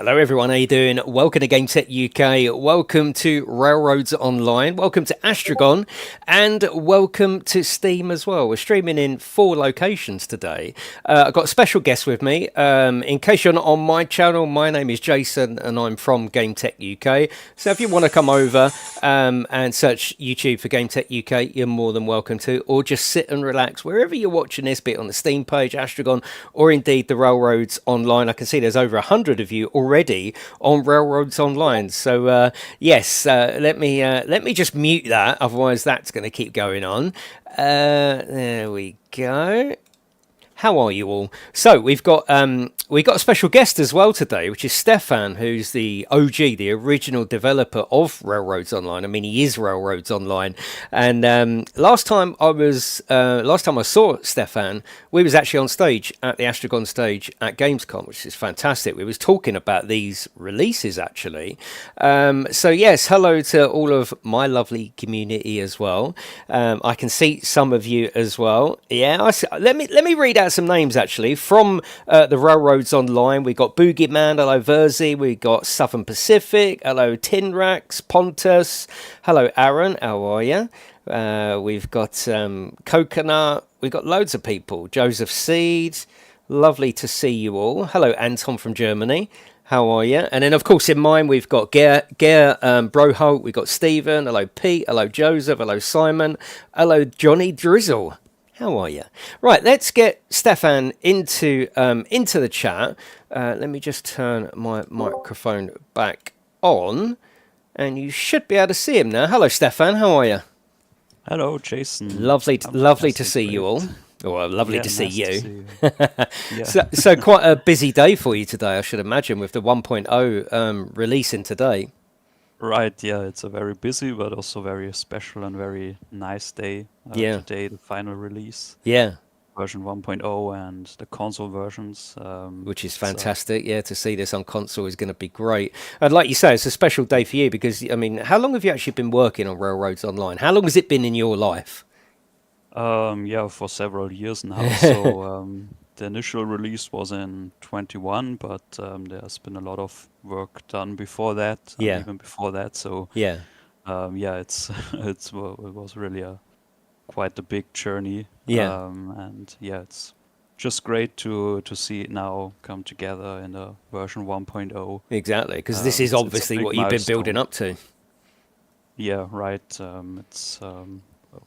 Hello everyone, how you doing? Welcome to GameTechUK, welcome to Railroads Online, welcome to Astragon, and welcome to Steam as well. We're streaming in 4 locations today. I've got a special guest with me. In case you're not on my channel, my name is Jason and I'm from GameTechUK. So if you want to come over and search YouTube for GameTechUK, you're more than welcome to, or just sit and relax wherever you're watching this, be it on the Steam page, Astragon, or indeed the Railroads Online. I can see there's over 100 of you already on Railroads Online. So yes, let me just mute that, otherwise that's going to keep going on. There we go. How are you all? So we've got a special guest as well today, which is Stefan, who's the OG, the original developer of Railroads Online. I mean, he is Railroads Online. And last time I saw Stefan, we was actually on stage at the Astragon stage at Gamescom, which is fantastic. We was talking about these releases actually. So yes, hello to all of my lovely community as well. I can see some of you as well. Yeah, let me read out some names actually from the Railroads Online. We got Boogeyman, hello Verzi, we got Southern Pacific, hello Tinrax, Pontus, hello Aaron, how are you? We've got Coconut, we've got loads of people, Joseph Seed, lovely to see you all. Hello Anton from Germany, how are you? And then of course in mine we've got Ger Broholt, we've got Stephen, hello Pete, hello Joseph, hello Simon, hello Johnny Drizzle. How are you? Right, let's get Stefan into the chat. Let me just turn my microphone back on, and you should be able to see him now. Hello, Stefan. How are you? Hello, Jason. Lovely to see you all. Well, lovely to see nice you. To see you. So quite a busy day for you today, I should imagine, with the 1.0 releasing today. Right, yeah, it's a very busy but also very special and very nice day. Today, the final release. Yeah. Version 1.0 and the console versions. Which is fantastic. Yeah, to see this on console is going to be great. And like you say, it's a special day for you because, I mean, how long have you actually been working on Railroads Online? How long has it been in your life? Yeah, for several years now. So the initial release was in 21, but there's been a lot of work done before that, even before that. So yeah, it was really quite a big journey. Yeah, and yeah, it's just great to see it now come together in a version 1.0. Exactly, because this is obviously what you've been building up to. Yeah, right. It's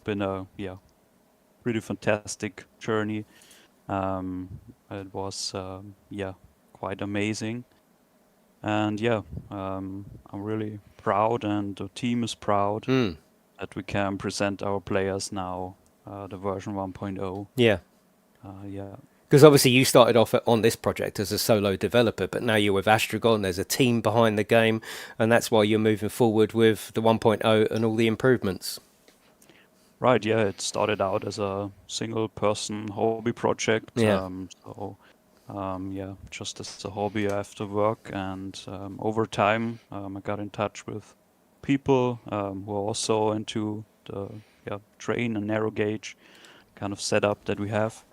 been a really fantastic journey. It was quite amazing, and I'm really proud, and the team is proud that we can present our players now the version 1.0. Yeah. Because obviously you started off on this project as a solo developer, but now you're with Astragon, there's a team behind the game, and that's why you're moving forward with the 1.0 and all the improvements. Right, yeah, it started out as a single-person hobby project. Just as a hobby after work, and over time I got in touch with people who are also into the train and narrow gauge kind of setup that we have.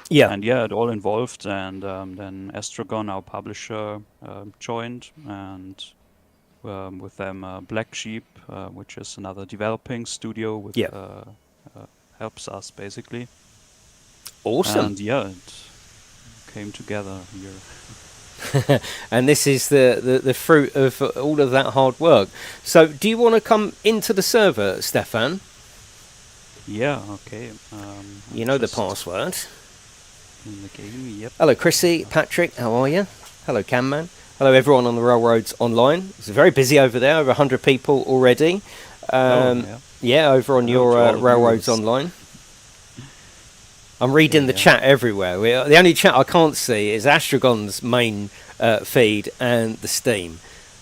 Yeah. And it all involved, and then Astragon, our publisher, joined, and with them Black Sheep, which is another developing studio with helps us basically. Awesome. And it came together here. And this is the fruit of all of that hard work. So do you want to come into the server, Stefan? Yeah, okay. You know the password. In the game, yep. Hello, Chrissy, Patrick, how are you? Hello, Camman. Hello, everyone on the Railroads Online. It's very busy over there, over 100 people already. Over on your Railroads Online. I'm reading the chat everywhere. The only chat I can't see is Astragon's main feed and the Steam.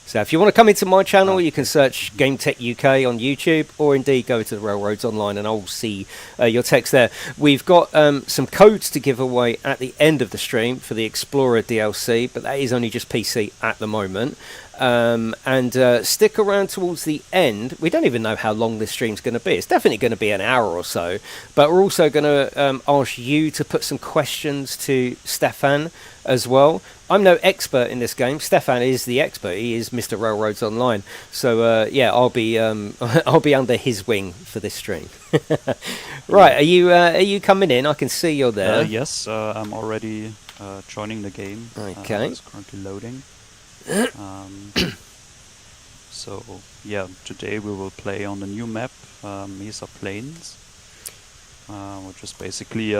So if you want to come into my channel, you can search GameTechUK on YouTube, or indeed go to the Railroads Online and I'll see your text there. We've got some codes to give away at the end of the stream for the Explorer DLC, but that is only just PC at the moment. and stick around towards the end. We don't even know how long this stream's going to be. It's definitely going to be an hour or so, but we're also going to ask you to put some questions to Stefan as well. I'm no expert in this game. Stefan is the expert. He is Mr. Railroads Online. So yeah, I'll be I'll be under his wing for this stream. Right, are you coming in? I can see you're there. Yes, I'm already joining the game. Okay. It's currently loading. So yeah, today we will play on the new map, Mesa Plains, which is basically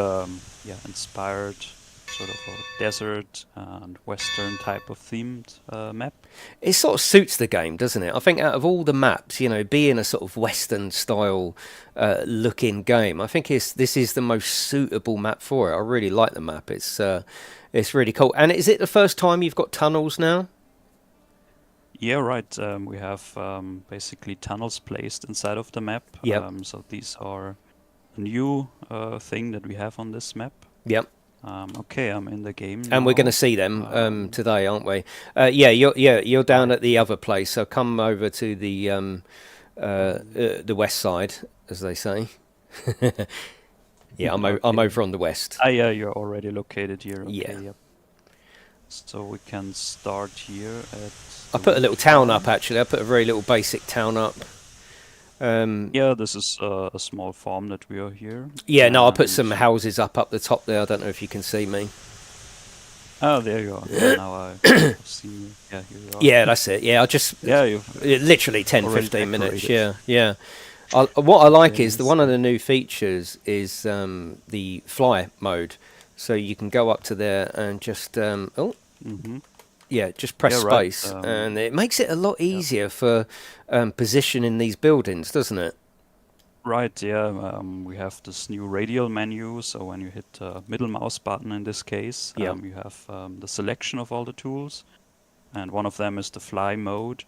inspired sort of a desert and western type of themed map. It sort of suits the game, doesn't it? I think out of all the maps, you know, being a sort of western style looking game, I think this is the most suitable map for it. I really like the map. It's really cool. And is it the first time you've got tunnels now? Yeah, right. We have basically tunnels placed inside of the map. Yep. So these are a new thing that we have on this map. Yep. Okay, I'm in the game and now. we're going to see them today, aren't we? Yeah, you're down at the other place, so come over to the west side, as they say. Yeah, I'm over on the west. Ah, yeah, you're already located here. Okay, Yeah. Yep. So we can start here at... I put a little town up, actually. I put a very little basic town up. Yeah, this is a small farm that we are here. Yeah, no, I put some houses up the top there. I don't know if you can see me. Oh, there you are. Yeah, now I've seen you. Yeah, here you are. Yeah, that's it. Yeah, I just... Yeah, you've... literally 10, 15 minutes. Yeah, yeah. What I like is one of the new features is the fly mode. So you can go up to there and just... Yeah, just press space, and it makes it a lot easier for positioning these buildings, doesn't it? Right, yeah. We have this new radial menu, so when you hit the middle mouse button in this case, you have the selection of all the tools, and one of them is the fly mode.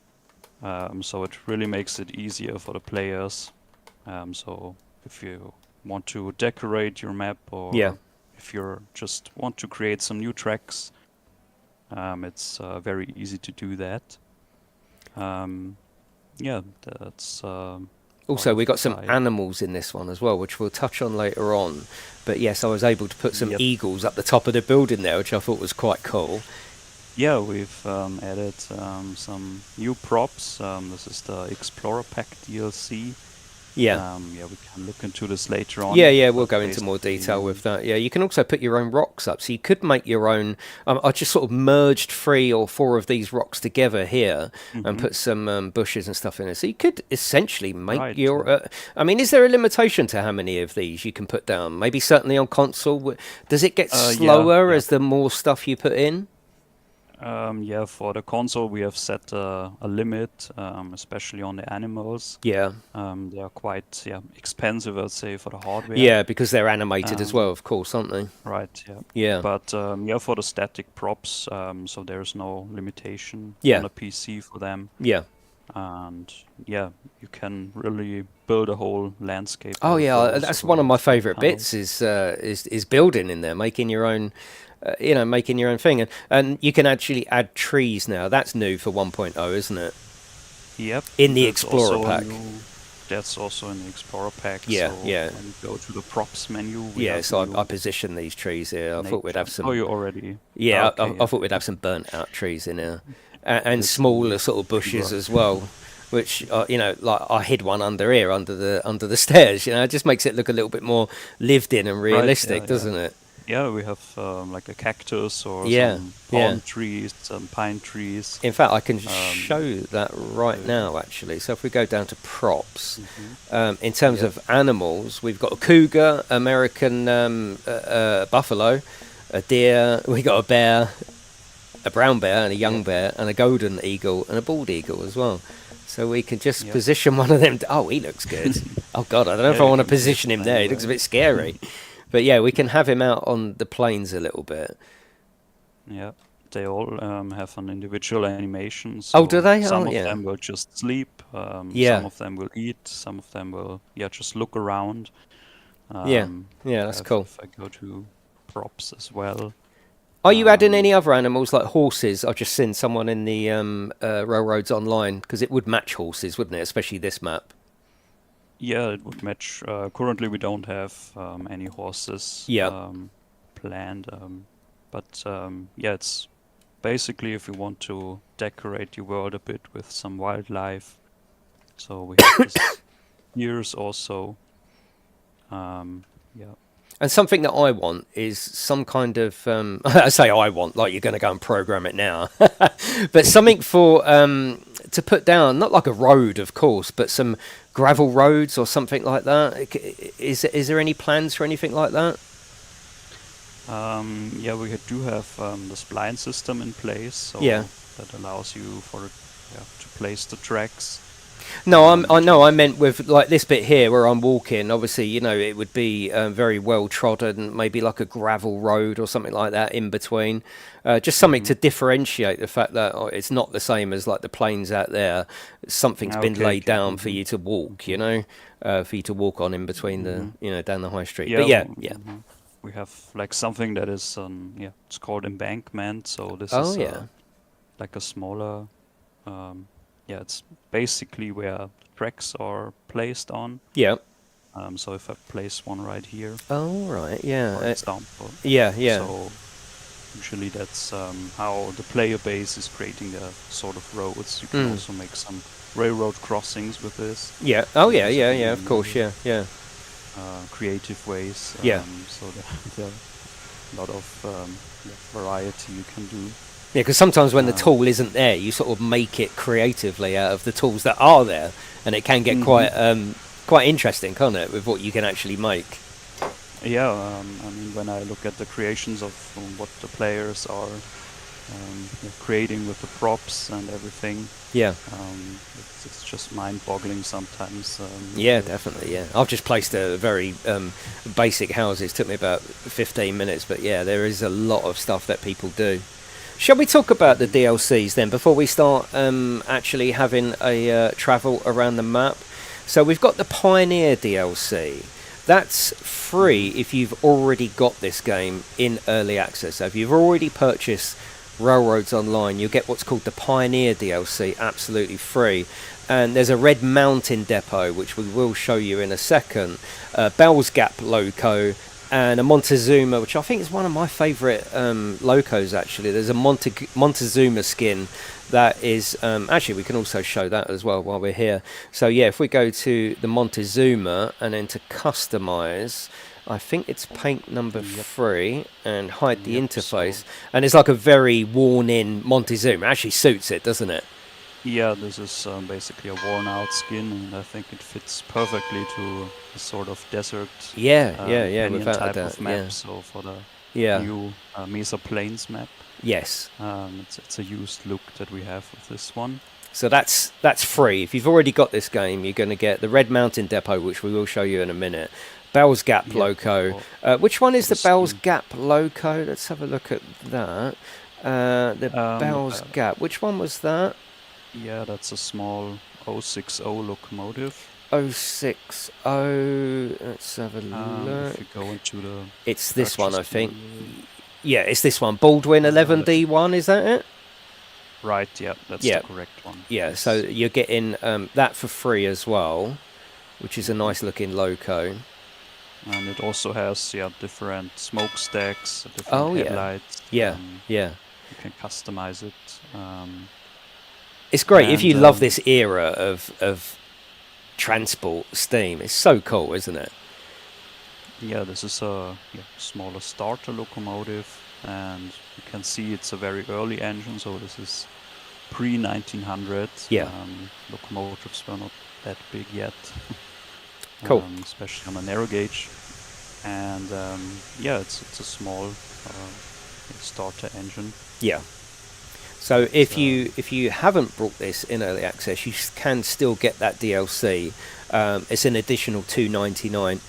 So it really makes it easier for the players. So if you want to decorate your map, or if you just want to create some new tracks, it's very easy to do that. Yeah, that's... Also, we got some animals in this one as well, which we'll touch on later on. But yes, I was able to put some eagles up the top of the building there, which I thought was quite cool. Yeah, we've added some new props. This is the Explorer Pack DLC. Yeah. Yeah, we can look into this later on. Yeah, we'll go into more detail with that. Yeah, you can also put your own rocks up. So you could make your own... I just sort of merged 3 or 4 of these rocks together here and put some bushes and stuff in it. So you could essentially make your... I mean, is there a limitation to how many of these you can put down? Maybe certainly on console. Does it get slower as the more stuff you put in? Yeah, for the console we have set a limit, especially on the animals. Yeah. They are quite expensive, I'd say, for the hardware. Yeah, because they're animated as well, of course, aren't they? Right, yeah. Yeah. But yeah, for the static props, so there's no limitation on the PC for them. Yeah. And yeah, you can really build a whole landscape. Oh yeah, that's one of my favorite bits is building in there, making your own... making your own thing. And you can actually add trees now. That's new for 1.0, isn't it? Yep. In the Explorer Pack. That's also in the Explorer Pack. Yeah, so yeah. When you go to the props menu... So I position these trees here. I thought we'd have some... Oh, you already... Yeah, I thought we'd have some burnt out trees in here. And smaller sort of bushes as well. Which, like I hid one under here, under the stairs. It just makes it look a little bit more lived in and realistic, doesn't it? Yeah, we have like a cactus or some palm trees, some pine trees. In fact, I can show that right now, actually. So if we go down to props, in terms of animals, we've got a cougar, American buffalo, a deer, we got a bear, a brown bear and a young bear, and a golden eagle and a bald eagle as well. So we can just position one of them. Oh, he looks good. Oh, God, I don't know if I want to position him there. He looks a bit scary. But yeah, we can have him out on the plains a little bit. Yeah, they all have an individual animation. So oh, do they? Some of them will just sleep. Some of them will eat. Some of them will just look around. Yeah, that's cool. If I go to props as well. Are you adding any other animals like horses? I've just seen someone in the Railroads Online, because it would match horses, wouldn't it? Especially this map. Yeah, it would match. Currently, we don't have any horses Yeah. planned, but yeah, it's basically if you want to decorate your world a bit with some wildlife. So we have this Piers also. Yeah. And something that I want is some kind of I say I want like you're going to go and program it now, but something for to put down, not like a road, of course, but some gravel roads or something like that. Is there any plans for anything like that? Yeah, we do have the spline system in place, so Yeah. that allows you to place the tracks. No, I know. I meant with like this bit here where I'm walking. Obviously, you know, it would be very well trodden, maybe like a gravel road or something like that in between. Just something to differentiate the fact that it's not the same as like the plains out there. Something's been laid down for you to walk. You know, for you to walk on in between the down the high street. But yeah. We have like something that is it's called embankment. So this Oh is yeah. like a smaller. It's basically where the tracks are placed on. Yeah. So if I place one right here, Oh right. Yeah. for example, Yeah. Yeah. so usually that's how the player base is creating the sort of roads. You can also make some railroad crossings with this. Yeah. Oh yeah. Yeah. Yeah. Of course. Yeah. Yeah. Creative ways. So there are a lot of variety you can do. Yeah, because sometimes when the tool isn't there, you sort of make it creatively out of the tools that are there, and it can get quite interesting, can't it, with what you can actually make? Yeah, I mean, when I look at the creations of what the players are creating with the props and everything, yeah, it's just mind-boggling sometimes. Yeah, definitely. Yeah, I've just placed a very basic houses. Took me about 15 minutes, but yeah, there is a lot of stuff that people do. Shall we talk about the DLCs then before we start actually having a travel around the map? So we've got the Pioneer DLC. That's free if you've already got this game in early access. So if you've already purchased Railroads Online, you'll get what's called the Pioneer DLC absolutely free. And there's a Red Mountain depot, which we will show you in a second, Bell's Gap loco, and a Montezuma, which I think is one of my favourite locos, actually. There's a Montezuma skin that is... actually, we can also show that as well while we're here. So, yeah, if we go to the Montezuma and then to customise, I think it's paint number 3 and hide the interface. So. And it's like a very worn-in Montezuma. It actually suits it, doesn't it? Yeah, this is basically a worn-out skin, and I think it fits perfectly to a sort of desert without type a doubt, of map. So for the new Mesa Plains map, yes, it's a used look that we have with this one. So that's free. If you've already got this game, you're going to get the Red Mountain depot, which we will show you in a minute. Bell's Gap loco. Which one is the Bell's Gap loco? Let's have a look at that. The Bell's Gap. Which one was that? Yeah, that's a small 060 locomotive. 060. Let's have a look. If you go into the... It's this one, I think. Yeah, it's this one. Baldwin 11D1, is that it? Right, yeah, that's the correct one. Yeah, yes. So you're getting that for free as well, which is a nice looking loco. And it also has different smokestacks, different headlights. Yeah, You can customize it. It's great if you love this era of transport steam. It's so cool, isn't it? Yeah, this is a smaller starter locomotive, and you can see it's a very early engine, so this is pre-1900. Yeah. Locomotives were not that big yet. Cool. Especially on a narrow gauge. And it's a small starter engine. Yeah. So if you haven't brought this in early access, you can still get that DLC. It's an additional $2.99.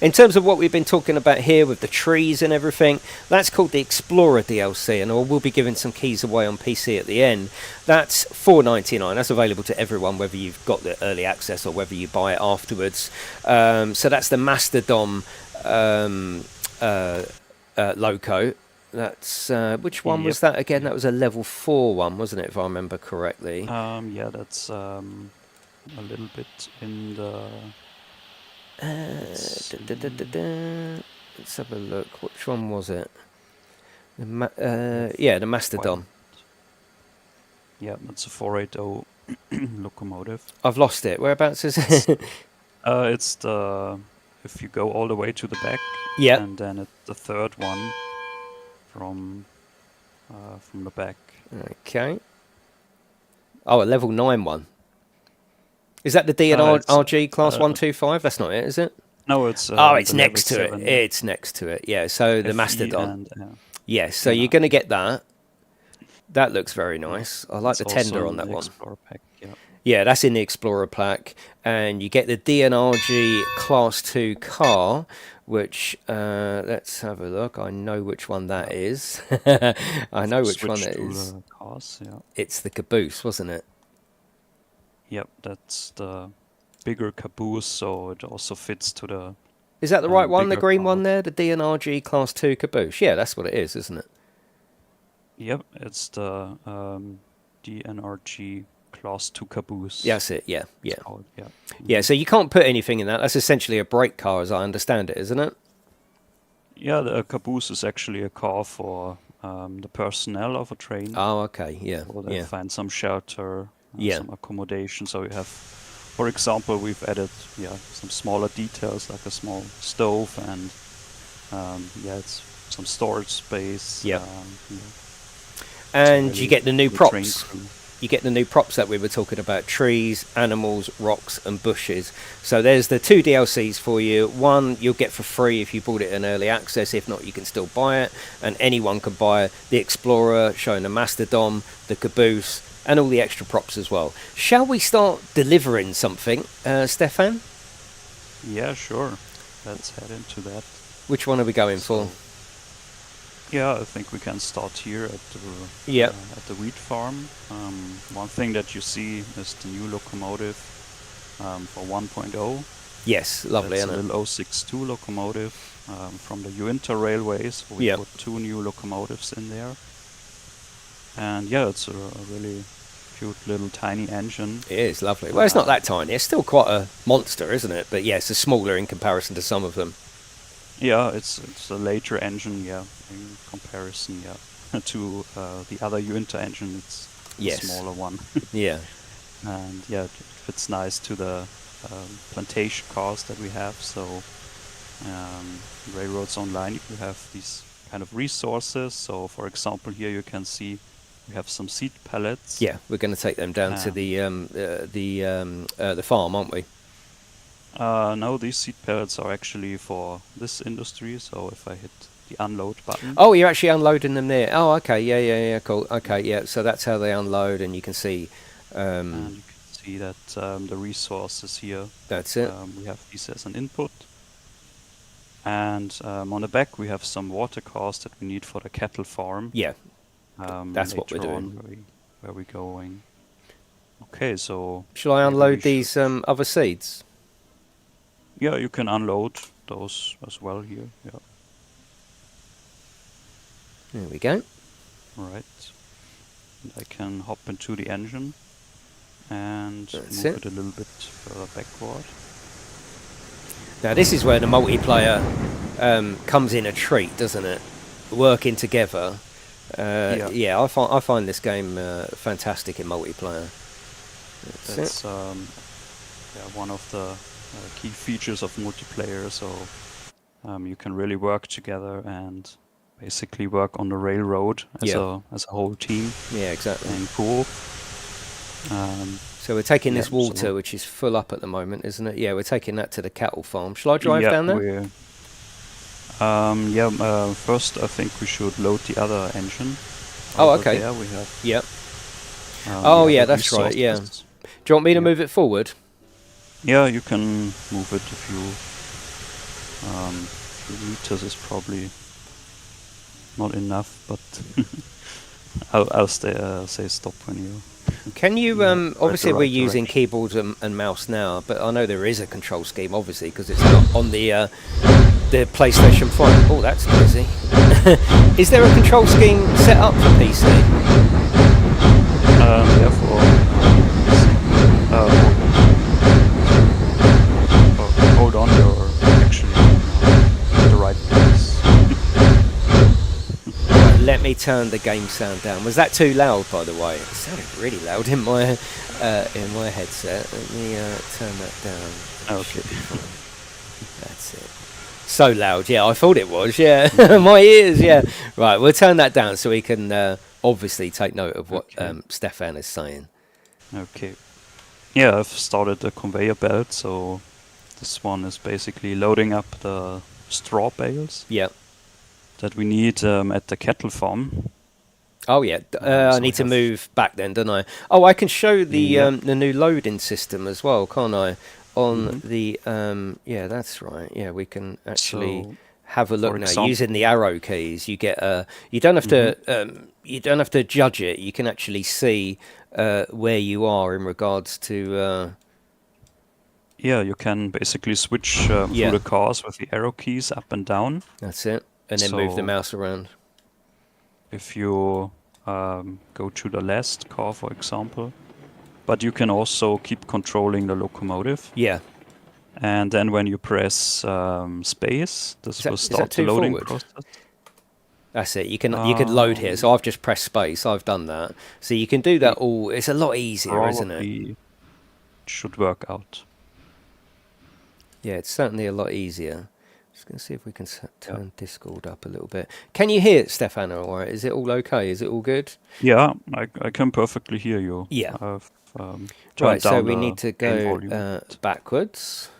In terms of what we've been talking about here with the trees and everything, that's called the Explorer DLC, and we'll be giving some keys away on PC at the end. That's $4.99. That's available to everyone, whether you've got the early access or whether you buy it afterwards. So that's the Mastodon loco. That's which one Yep. was that again? That was a level 4 one, wasn't it? If I remember correctly. Yeah, that's a little bit in the. Let's Let's have a look. Which one was it? see. Yeah, the Quite. Mastodon. Yeah, that's a 480 locomotive. I've lost it. Whereabouts is it? It's the if you go all the way to the back, Yeah. and then it's the third one from the back. Okay. Oh, a level 9 one. Is that the D and It's, RG class 125? That's not it, is it? No, it's Oh, it's the next to level it. 7 It's next to it. Yeah. So the FE Mastodon. and Yes. So yeah, you're going to get that. That looks very nice. I like it's the also tender on in that the one. Explorer pack. Yeah. Yeah, that's in the Explorer pack, and you get the DNRG Class 2 car, which let's have a look. I know which one that is. I know which one that is. Cars, yeah. It's the caboose, wasn't it? Yep, that's the bigger caboose, so it also fits to the. Is that the right one? The bigger green one cars. there, the DNRG Class 2 caboose. Yeah, that's what it is, isn't it? Yep, it's the DNRG Class 2 caboose. That's it. Yeah, yeah, Yeah. yeah. So you can't put anything in that. That's essentially a brake car, as I understand it, isn't it? Yeah, the caboose is actually a car for the personnel of a train. Oh, okay. Yeah, So they yeah, find some shelter, yeah. some accommodation. So you have, for example, we've added some smaller details like a small stove and it's some storage space. Yep. Yeah. And really you get the new the train props. crew. You get the new props that we were talking about: trees, animals, rocks, and bushes. So there's the 2 DLCs for you. One you'll get for free if you bought it in early access. If not, you can still buy it, and anyone can buy the Explorer, showing the Mastodon, the caboose, and all the extra props as well. Shall we start delivering something, Stefan? Yeah, sure. Let's head into that. Which one are we going for? Yeah, I think we can start here at the at the wheat farm. One thing that you see is the new locomotive for 1.0. Yes, lovely, That's isn't a it? little 062 locomotive from the Uinta Railways. We Yep. put 2 new locomotives in there. And yeah, it's a really cute little tiny engine. It is lovely. Well, it's not that tiny. It's still quite a monster, isn't it? But yes, it's smaller in comparison to some of them. Yeah, it's a later engine, in comparison, to the other Uinta engine. It's a smaller one. Yeah. And yeah, it fits nice to the plantation cars that we have. So Railroads Online, you have these kind of resources. So for example, here you can see we have some seed pellets. Yeah, we're going to take them down to the farm, aren't we? No, these seed pellets are actually for this industry. So if I hit the unload button. Oh, you're actually unloading them there. Oh, okay. Yeah. Cool. Okay, yeah. So that's how they unload, and you can see. And you can see that the resources here. That's it. We have these as an input. And on the back we have some water cars that we need for the cattle farm. Yeah. That's what we're later doing. on where we're going. Okay, so. Shall I unload these other seeds? Yeah, you can unload those as well here. Yeah. There we go. Right. And I can hop into the engine and That's move it. it a little bit further backward. Now this is where the multiplayer comes in a treat, doesn't it? Working together. I find this game fantastic in multiplayer. That's one of the key features of multiplayer. So you can really work together and basically work on the railroad as a whole team. Yeah, exactly. And cool. So we're taking this water, which is full up at the moment, isn't it? Yeah, we're taking that to the cattle farm. Shall I drive down there? First I think we should load the other engine. Oh, okay. There we have. Yep. That's right. Yeah. Do you want me to move it forward? Yeah, you can move it if you. Few meters is probably not enough, but I'll say stop when you. Can you, Right obviously the we're right using direction. keyboards and mouse now, but I know there is a control scheme, obviously, because it's not on the PlayStation 5. Oh, that's noisy. Is there a control scheme set up for PC? Yeah, for hold on, you're actually in the right place. Right, let me turn the game sound down. Was that too loud, by the way? It sounded really loud in my headset. Let me turn that down. Okay. That's it. So loud, yeah. I thought it was, yeah. My ears, yeah. Right, we'll turn that down so we can obviously take note of what Stefan is saying. Okay. Yeah, I've started the conveyor belt, so this one is basically loading up the straw bales. Yeah. That we need at the cattle farm. Oh yeah, I need to move back then, don't I? Oh, I can show the new loading system as well, can't I? On the yeah, that's right. Yeah, we can actually have a look now using the arrow keys. You get you don't have to judge it. You can actually see where you are in regards to. Yeah, you can basically switch through the cars with the arrow keys up and down. That's it, and then move the mouse around. If you go to the last car, for example, but you can also keep controlling the locomotive. Yeah. And then when you press space, this will start the loading process. That's it. You can load here. So I've just pressed space. I've done that. So you can do that all. It's a lot easier, isn't it? It should work out. Yeah, it's certainly a lot easier. Just going to see if we can turn Discord up a little bit. Can you hear it, Stefan, all right? Is it all okay? Is it all good? Yeah, I can perfectly hear you. Yeah. I've right, so we need to go backwards.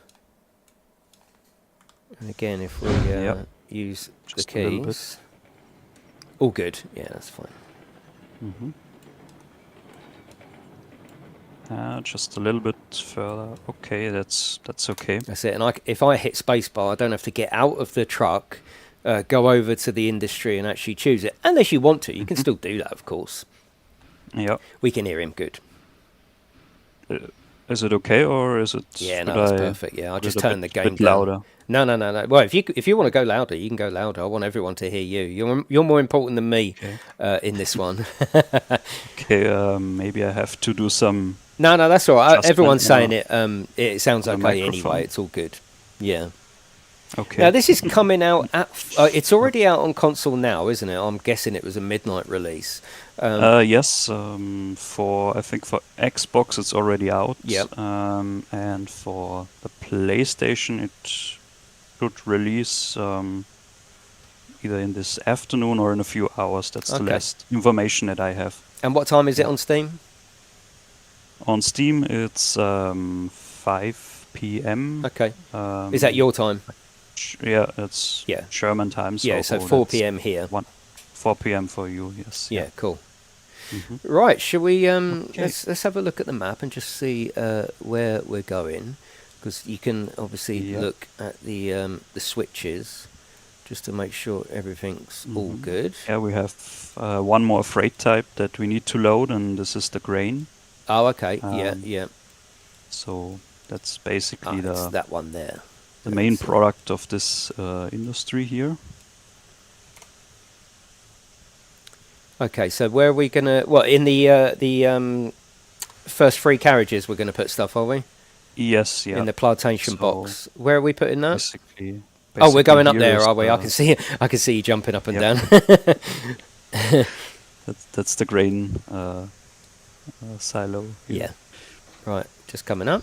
And again, if we use the keys. All good. Yeah, that's fine. Just a little bit further. Okay, that's okay. That's it. And if I hit spacebar, I don't have to get out of the truck, go over to the industry and actually choose it. Unless you want to. You can still do that, of course. Yeah. We can hear him good. Is it okay, or is it? Yeah, no, that's perfect. Yeah, I'll just turn the game down. Louder. No. Well, if you want to go louder, you can go louder. I want everyone to hear you. You're more important than me in this one. Okay, maybe I have to do some. No, that's all right. Everyone's saying it. It sounds okay anyway. It's all good. Yeah. Okay. Now this is coming out at. It's already out on console now, isn't it? I'm guessing it was a midnight release. Yes. For Xbox, it's already out. Yep. And for the PlayStation, it should release either in this afternoon or in a few hours. That's the last information that I have. And what time is it on Steam? On Steam, it's 5 p.m. Okay. Is that your time? Yeah, it's German time. So so 4 p.m. here. 4 p.m. for you, yes. Yeah, cool. Right, shall we let's have a look at the map and just see where we're going, because you can obviously look at the switches just to make sure everything's all good. Yeah, we have one more freight type that we need to load, and this is the grain. Oh, okay. Yeah. So that's basically that one there. The main product of this industry here. Okay, so where are we gonna? Well, in the first 3 carriages, we're gonna put stuff, are we? Yes, yeah. In the plantation box. Where are we putting that? Basically oh, we're going up there, are we? I can see you jumping up and down. That's the grain silo here. Yeah. Right, just coming up.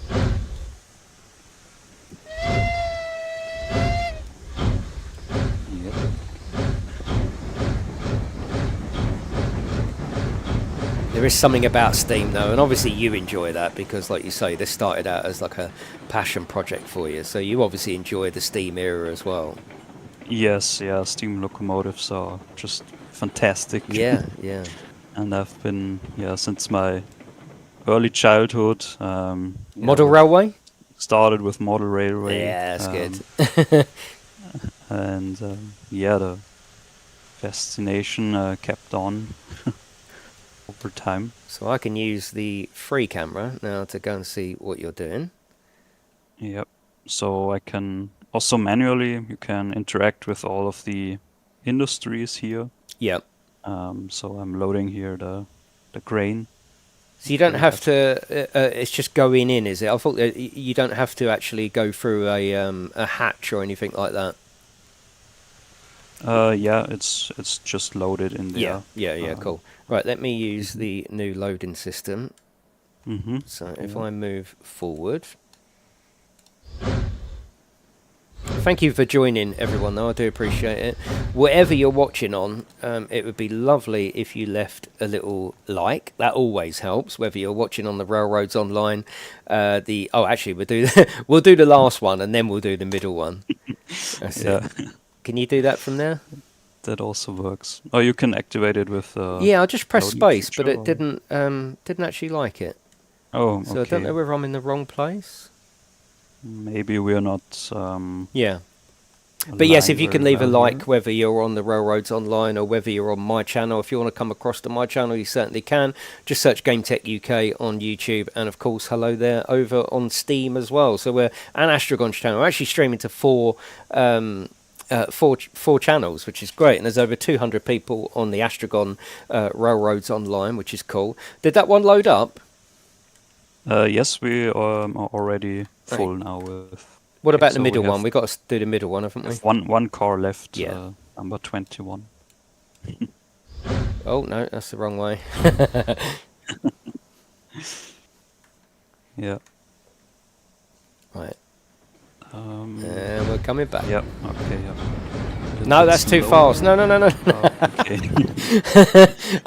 There is something about Steam though, and obviously you enjoy that because, like you say, this started out as like a passion project for you, so you obviously enjoy the Steam era as well. Yes, yeah, Steam locomotives are just fantastic. Yeah. And I've been, since my early childhood. Model Railway? Started with Model Railway. Yeah, that's good. And the fascination kept on. over time. So I can use the free camera now to go and see what you're doing. Yep. So I can also manually, you can interact with all of the industries here. Yep. So I'm loading here the grain. So you don't have to. It's just going in, is it? I thought that you don't have to actually go through a hatch or anything like that. Yeah, it's just loaded in there. Yeah. Cool. Right, let me use the new loading system. Mm-hmm. So if I move forward. Thank you for joining, everyone, though. I do appreciate it. Whatever you're watching on, it would be lovely if you left a little like. That always helps, whether you're watching on the Railroads Online. Actually, we'll do the last one, and then we'll do the middle one. That's it. Can you do that from there? That also works. Oh, you can activate it with... yeah, I just pressed space, feature, but it didn't actually like it. Oh, So okay. I don't know whether I'm in the wrong place. Maybe we're not... yeah. But yes, if you can leave a like, here. whether you're on the Railroads Online or whether you're on my channel, if you want to come across to my channel, you certainly can. Just search GameTechUK on YouTube, and of course, hello there over on Steam as well. So we're an Astrogon's channel. We're actually streaming to four channels, which is great, and there's over 200 people on the Astrogon Railroads Online, which is cool. Did that one load up? Yes, we are already full now with... What about the middle one? We've got to do the middle one, haven't we? One car left, yeah. Number 21. Oh, no, that's the wrong way. Yeah. Right. And we're coming back. Yep, okay, yep. No, that's too fast. No. Oh, okay.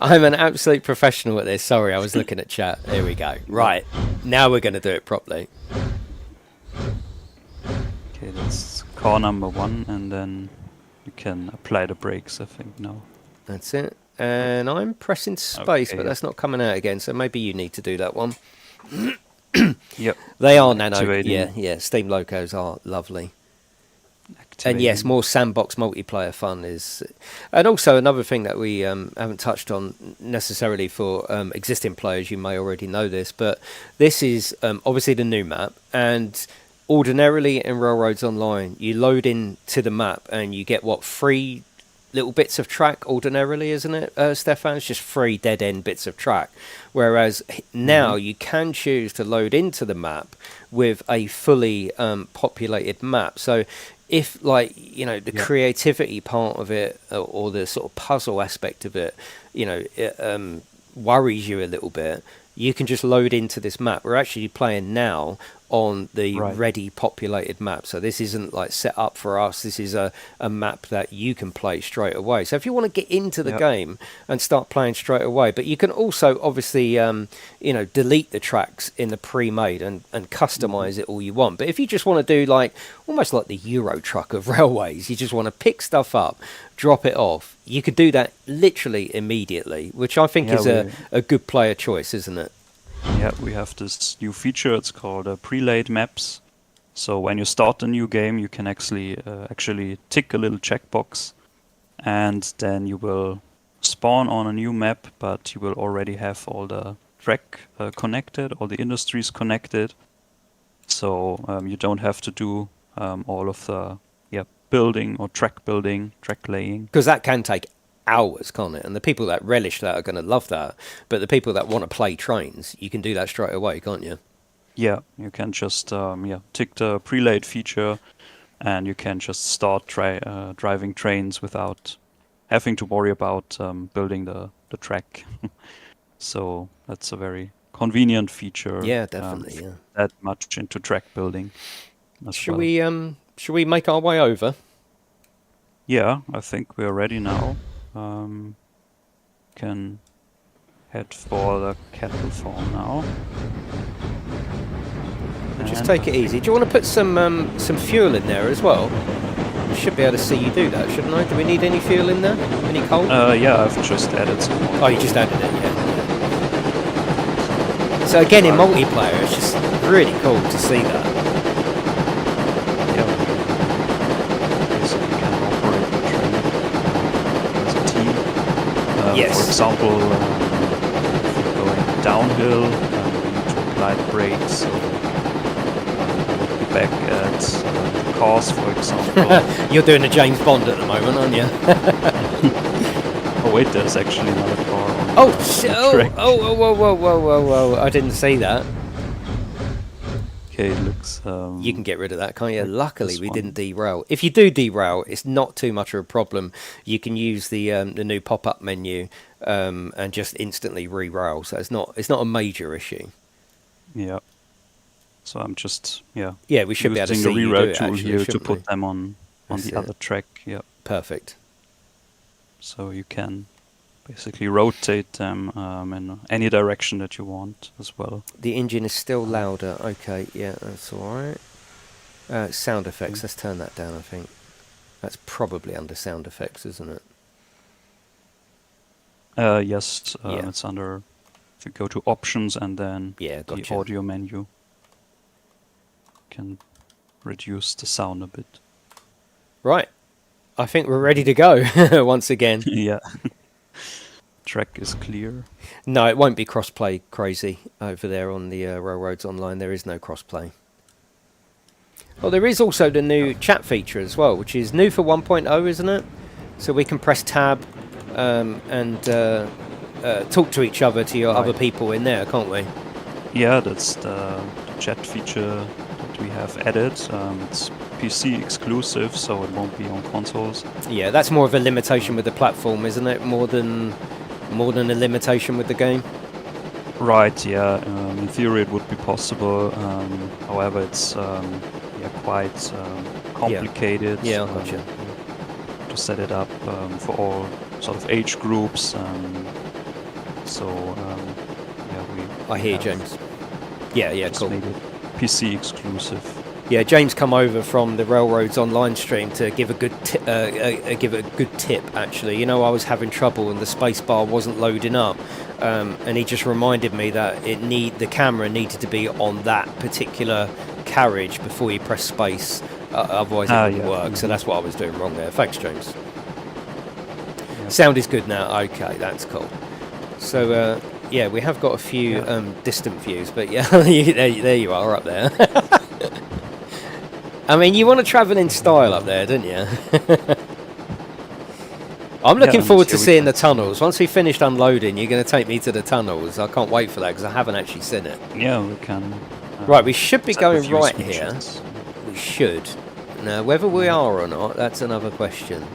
I'm an absolute professional at this. Sorry, I was looking at chat. Here we go. Right, now we're going to do it properly. Okay, that's car number 1, and then you can apply the brakes, I think, now. That's it. And I'm pressing space, but that's not coming out again, so maybe you need to do that one. Yep. They are nano. Activating. Yeah. Steam locos are lovely. Activating. And yes, more sandbox multiplayer fun is... And also another thing that we haven't touched on necessarily for existing players, you may already know this, but this is obviously the new map, and... Ordinarily in Railroads Online, you load into the map and you get, 3 little bits of track ordinarily, isn't it, Stefan? It's just 3 dead-end bits of track. Whereas now you can choose to load into the map with a fully populated map. So if, the creativity part of it or the sort of puzzle aspect of it, it worries you a little bit, you can just load into this map. We're actually playing now on the ready populated map, so this isn't set up for us. This is a map that you can play straight away. So if you want to get into the game and start playing straight away, but you can also obviously delete the tracks in the pre-made and customize it all you want. But if you just want to do almost like the Euro Truck of railways, you just want to pick stuff up, drop it off, you could do that literally immediately, which I think is a good player choice, isn't it? Yeah, we have this new feature. It's called pre-laid maps. So when you start a new game, you can actually tick a little checkbox, and then you will spawn on a new map, but you will already have all the track connected, all the industries connected. So you don't have to do all of the building or track building, track laying. Because that can take hours, can't it? And the people that relish that are going to love that. But the people that want to play trains, you can do that straight away, can't you? Yeah, you can just tick the pre-laid feature, and you can just start driving trains without having to worry about building the track. So that's a very convenient feature. Yeah, definitely. That much into track building. Should we make our way over? Yeah, I think we're ready now. Can head for the cattle farm now. Just take it easy. Do you want to put some fuel in there as well? I should be able to see you do that, shouldn't I? Do we need any fuel in there? Any coal? Yeah, I've just added some more. Oh, you just added it, yeah. So again, in multiplayer, it's just really cool to see that. Yes. For example, downhill, we need to apply the brakes. So I would be back at the cars, for example. You're doing a James Bond at the moment, aren't you? Oh wait, there's actually another car on Oh, the track. whoa! I didn't see that. Okay, it looks... you can get rid of that, can't you? like Luckily, this we one. didn't derail. If you do derail, it's not too much of a problem. You can use the new pop-up menu and just instantly re-rail. So it's not a major issue. Yeah. So I'm just Yeah, we should be able to using see the you do reroute it, tool actually, here to shouldn't put we? them on That's the it. other track. Yeah. Perfect. So you can basically rotate them in any direction that you want as well. The engine is still louder. Okay, yeah, that's all right. Sound effects. Let's turn that down. I think that's probably under sound effects, isn't it? Yes, Yeah. it's under. If you go to options and then Yeah, the gotcha. audio menu, you can reduce the sound a bit. Right. I think we're ready to go once again. Yeah. Track is clear. No, it won't be crossplay crazy over there on the Railroads Online. There is no crossplay. Well, there is also the new chat feature as well, which is new for 1.0, isn't it? So we can press tab and talk to each other, to your other people in there, can't we? Yeah, that's the chat feature that we have added. It's PC exclusive, so it won't be on consoles. Yeah, that's more of a limitation with the platform, isn't it? More than a limitation with the game. Right, yeah. In theory, it would be possible. However, it's quite complicated. Yeah, I gotcha. To set it up for all sort of age groups. I hear James. Yeah, just cool. made it PC exclusive. Yeah, James come over from the Railroads Online stream to give a good tip. Actually, you know, I was having trouble and the space bar wasn't loading up, and he just reminded me that the camera needed to be on that particular carriage before you press space, otherwise it wouldn't work. So that's what I was doing wrong there. Thanks, James. Yeah. Sound is good now. Okay, that's cool. So yeah, we have got a few distant views, but yeah, there you are up there. I mean, you want to travel in style up there, don't you? I'm looking forward to seeing the tunnels. Once we finished unloading, you're going to take me to the tunnels. I can't wait for that because I haven't actually seen it. Yeah, we can. Right, we should be going right switches. here. We should. Now, whether we are or not, that's another question.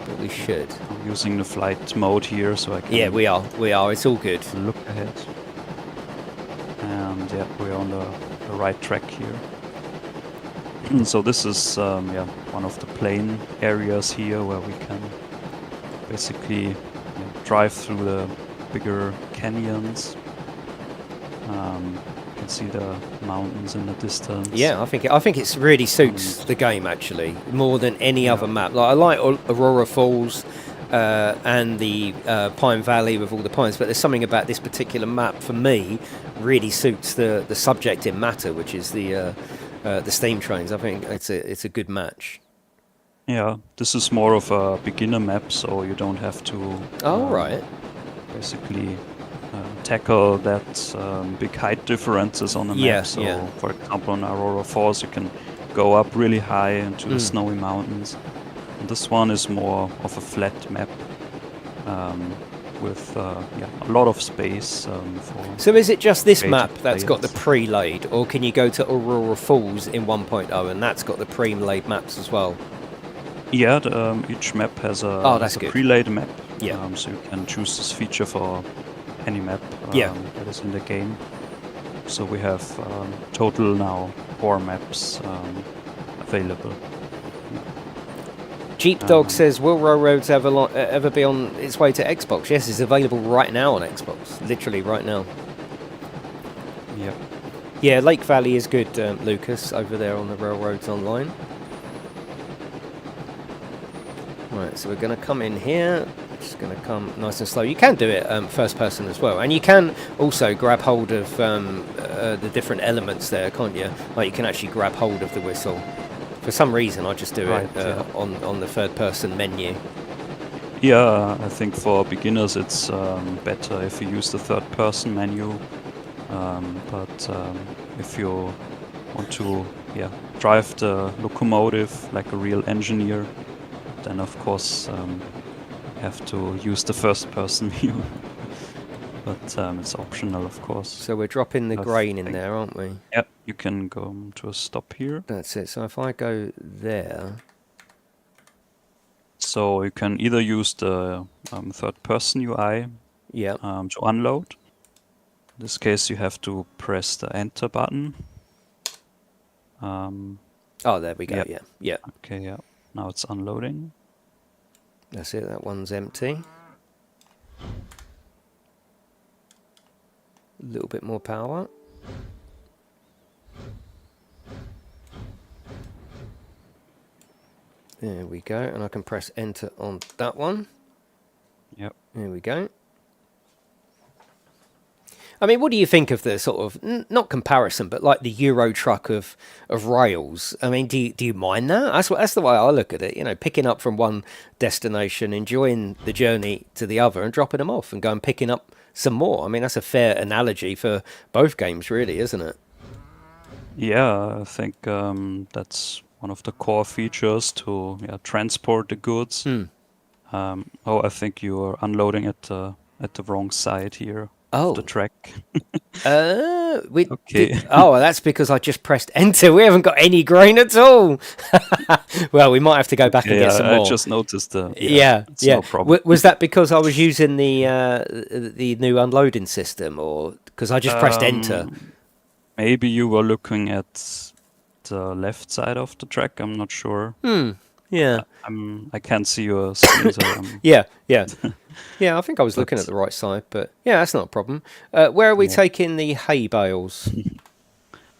But we should. I'm using the flight mode here, so I can. Yeah, we are. It's all good. Look ahead. And yeah, we're on the right track here. So this is one of the plain areas here where we can basically drive through the bigger canyons. You can see the mountains in the distance. Yeah, I think it really suits the game actually more than any other map. Like I like Aurora Falls and the Pine Valley with all the pines, but there's something about this particular map for me really suits the subject in matter, which is the steam trains. I think it's a good match. Yeah, this is more of a beginner map, so you don't have to. Right. Basically, tackle that big height differences on the map. So, for example, on Aurora Falls, you can go up really high into the snowy mountains. And this one is more of a flat map with a lot of space. So is it just this map creative that's got the players. pre-laid, or can you go to Aurora Falls in 1.0 and that's got the pre-laid maps as well? Yeah, each map has a good. pre-laid map. Yeah. So you can choose this feature for any map that is in the game. So we have total now 4 maps available. Jeep Dog says, will Railroads ever be on its way to Xbox? Yes, it's available right now on Xbox. Literally right now. Yep. Yeah, Lake Valley is good, Lucas, over there on the Railroads Online. Right, so we're going to come in here. Just going to come nice and slow. You can do it first person as well. And you can also grab hold of the different elements there, can't you? Like you can actually grab hold of the whistle. For some reason, I just do it on the third person menu. Yeah, I think for beginners it's better if you use the third-person menu. But if you want to, drive the locomotive like a real engineer, then of course you have to use the first-person view. But it's optional, of course. So we're dropping the grain in there, aren't we? Yeah, you can go to a stop here. That's it. So if I go there... So you can either use the third-person UI to unload. In this case, you have to press the Enter button. Oh, there we go. Yeah. Okay, yeah. Now it's unloading. That's it. That one's empty. A little bit more power. There we go. And I can press Enter on that one. Yep. There we go. I mean, what do you think of the sort of, not comparison, but like the Euro truck of rails? I mean, do you mind that? That's the way I look at it. You know, picking up from one destination, enjoying the journey to the other, and dropping them off and going picking up some more. I mean, that's a fair analogy for both games, really, isn't it? Yeah, I think that's one of the core features to transport the goods. I think you are unloading at the wrong side here. Oh, the track. Okay. That's because I just pressed enter. We haven't got any grain at all. Well, we might have to go back and get some more. I just noticed. No problem. Was that because I was using the new unloading system, or because I just pressed enter? Maybe you were looking at the left side of the track. I'm not sure. Yeah. I can't see your screen. So yeah. Yeah, I think I was looking at the right side, but yeah, that's not a problem. Where are we taking the hay bales?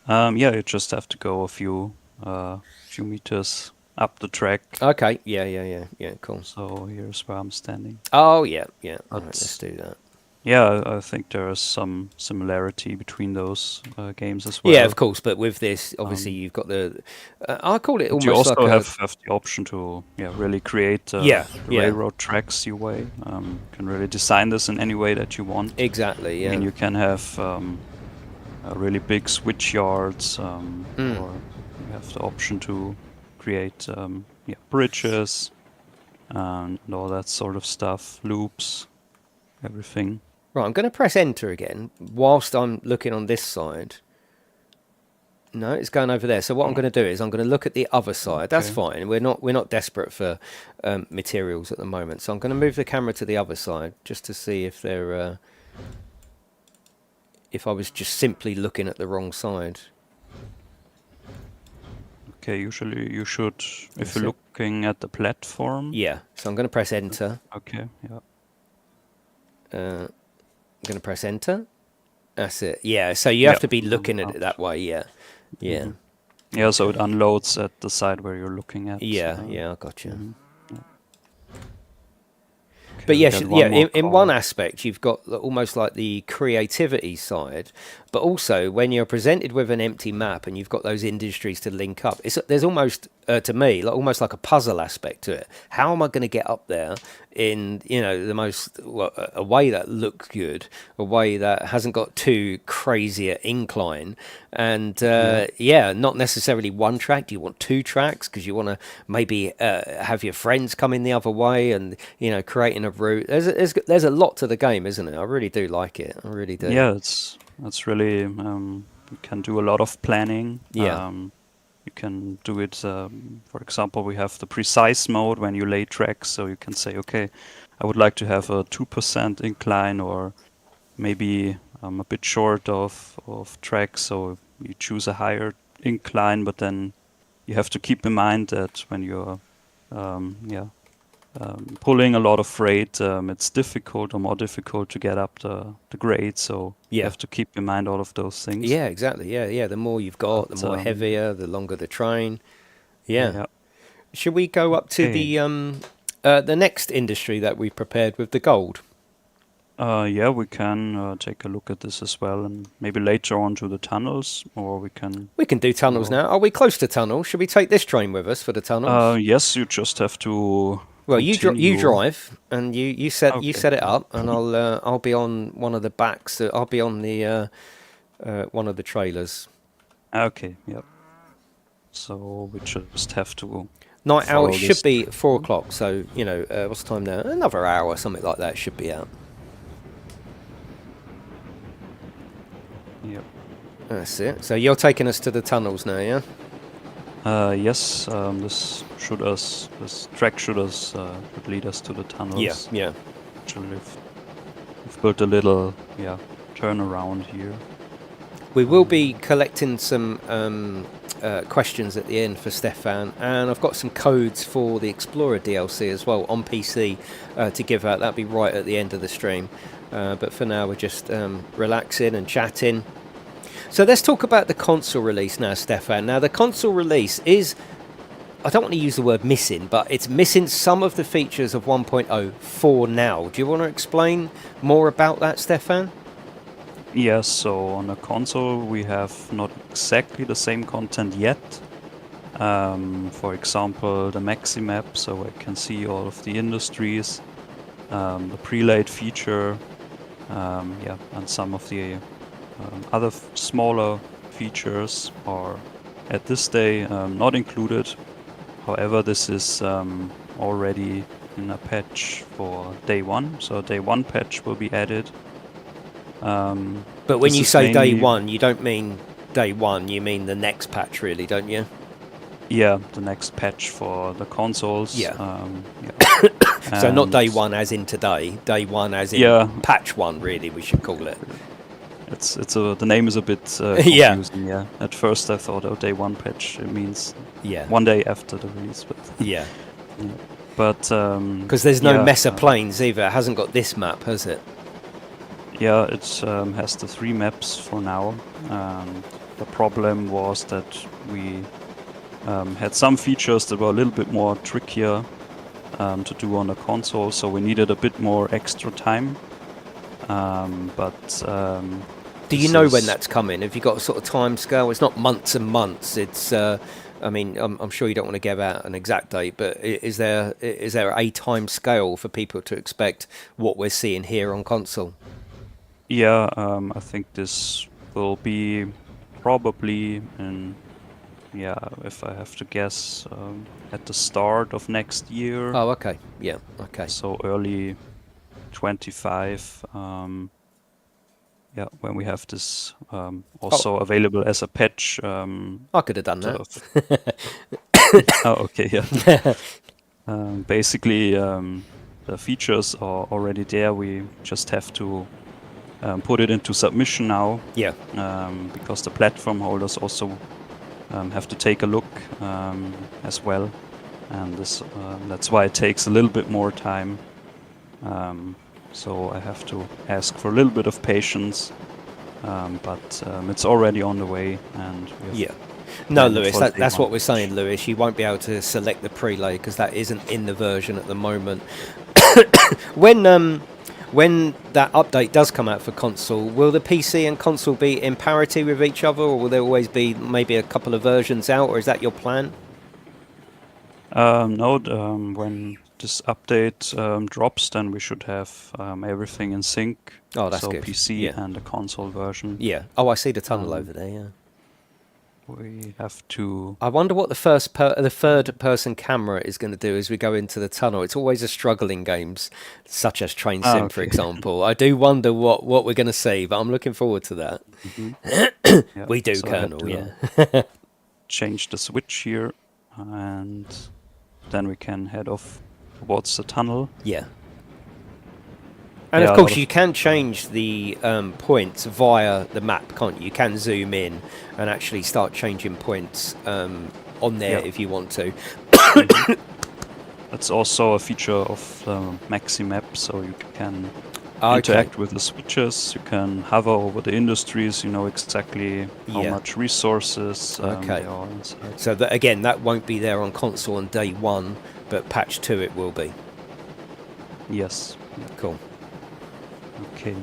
You just have to go a few meters up the track. Okay, yeah, cool. So here's where I'm standing. Oh, yeah. All right, let's do that. Yeah, I think there is some similarity between those games as well. Yeah, of course, but with this, obviously, you've got the... I call it almost you also like have the option to really create railroad tracks your way. You can really design this in any way that you want. Exactly, yeah. And you can have really big switch yards, or you have the option to create bridges and all that sort of stuff, loops, everything. Right, I'm going to press enter again whilst I'm looking on this side. No, it's going over there. So what I'm going to do is I'm going to look at the other side. That's fine. We're not desperate for materials at the moment. So I'm going to move the camera to the other side just to see if they're if I was just simply looking at the wrong side. Okay, usually you should, if you're looking at the platform. Yeah. So I'm going to press enter. Okay. Yeah. I'm going to press enter. That's it. Yeah, so you have to be looking at it that way, yeah. Yeah, so it unloads at the side where you're looking at. Yeah, I got you. But yes, in one aspect, you've got almost like the creativity side, but also when you're presented with an empty map and you've got those industries to link up, there's almost, to me, almost like a puzzle aspect to it. How am I going to get up there in, the most, a way that looks good, a way that hasn't got too crazy an incline, and not necessarily one track. Do you want two tracks because you want to maybe have your friends come in the other way and creating a route? There's a lot to the game, isn't it? I really do like it. I really do. Yeah, it's really you can do a lot of planning. Yeah. You can do it, for example, we have the precise mode when you lay tracks, so you can say, okay, I would like to have a 2% incline, or maybe a bit short of tracks, so you choose a higher incline, but then you have to keep in mind that when you're pulling a lot of freight, it's difficult or more difficult to get up the grade, so you have to keep in mind all of those things. Yeah, exactly. Yeah. The more you've got, the more heavier, the longer the train. Yeah. Should we go up to the next industry that we've prepared with the gold? Yeah, we can take a look at this as well, and maybe later on to the tunnels, or we can... We can do tunnels now. Are we close to tunnels? Should we take this train with us for the tunnels? Yes, you just have to Well, you continue. drive, and you set Okay. it up, and I'll be on one of the backs. I'll be on the one of the trailers. Okay. Yep. So we just have to Night hour follow should this. be 4 o'clock. So what's the time now? Another hour, something like that, should be out. Yep. That's it. So you're taking us to the tunnels now, yeah? Yes. This track should lead us to the tunnels. Yeah. Actually, we've built a little turnaround here. We will be collecting some questions at the end for Stefan, and I've got some codes for the Explorer DLC as well on PC to give out. That'll be right at the end of the stream. But for now, we're just relaxing and chatting. So let's talk about the console release now, Stefan. Now, the console release is, I don't want to use the word missing, but it's missing some of the features of 1.0 for now. Do you want to explain more about that, Stefan? Yes, so on the console we have not exactly the same content yet. For example, the maxi map, so I can see all of the industries, the prelate feature, and some of the other smaller features are at this day not included. However, this is already in a patch for day one, so day one patch will be added. But when you say day one, you don't mean day one, you mean the next patch, really, don't you? Yeah, the next patch for the consoles. Yeah. Yeah. So not day one as in today, day one as in patch one, really, we should call it. The name is a bit confusing. Yeah. At first I thought, day one patch, it means one day after the release. But yeah. But because there's no Mesa Plains either. It hasn't got this map, has it? Yeah, it has the 3 maps for now. The problem was that we had some features that were a little bit more trickier to do on the console, so we needed a bit more extra time. Do you know when that's coming? Have you got a sort of time scale? It's not months and months. It's I mean, I'm sure you don't want to give out an exact date, but is there a time scale for people to expect what we're seeing here on console? Yeah, I think this will be probably if I have to guess, at the start of next year. Oh, okay. Yeah, okay. So early 25. When we have this also available as a patch. I could have done that. Oh, okay, yeah. Basically, the features are already there. We just have to put it into submission now. Yeah. Because the platform holders also have to take a look as well, and that's why it takes a little bit more time. So I have to ask for a little bit of patience, but it's already on the way, and no, Lewis, that's what we're saying, Lewis. You won't be able to select the prelay because that isn't in the version at the moment. When that update does come out for console, will the PC and console be in parity with each other, or will there always be maybe a couple of versions out, or is that your plan? No, when this update drops, then we should have everything in sync. Oh, that's so good. PC and the console version. Yeah. Oh, I see the tunnel over there. Yeah. We have to. I wonder what the third-person camera is going to do as we go into the tunnel. It's always a struggle in games, such as Train Sim, for example. I do wonder what we're going to see, but I'm looking forward to that. Mm-hmm. We do, so Colonel. Yeah. Change the switch here, and then we can head off towards the tunnel. Yeah. And of course, you can change the points via the map, can't you? You can zoom in and actually start changing points on there if you want to. That's also a feature of the maxi map, so you can interact with the switches. You can hover over the industries. You know exactly how much resources there are inside. So again, that won't be there on console on day one, but patch 2 it will be. Yes. Yeah. Cool. Okay.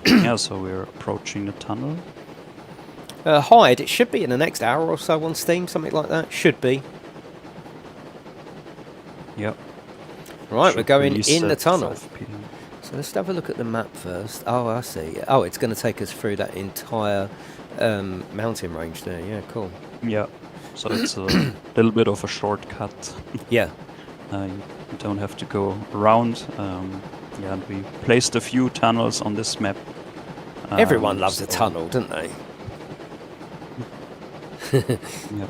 Yeah, so we're approaching the tunnel. Hide, it should be in the next hour or so on Steam, something like that. Should be. Yep. Right, we're should going release in the at tunnel. 5 p.m. So let's have a look at the map first. Oh, I see. Oh, it's going to take us through that entire mountain range there. Yeah, cool. Yeah, so it's a little bit of a shortcut. Yeah. You don't have to go around. Yeah, and we placed a few tunnels on this map. Everyone loves a so- tunnel, don't they? Yeah.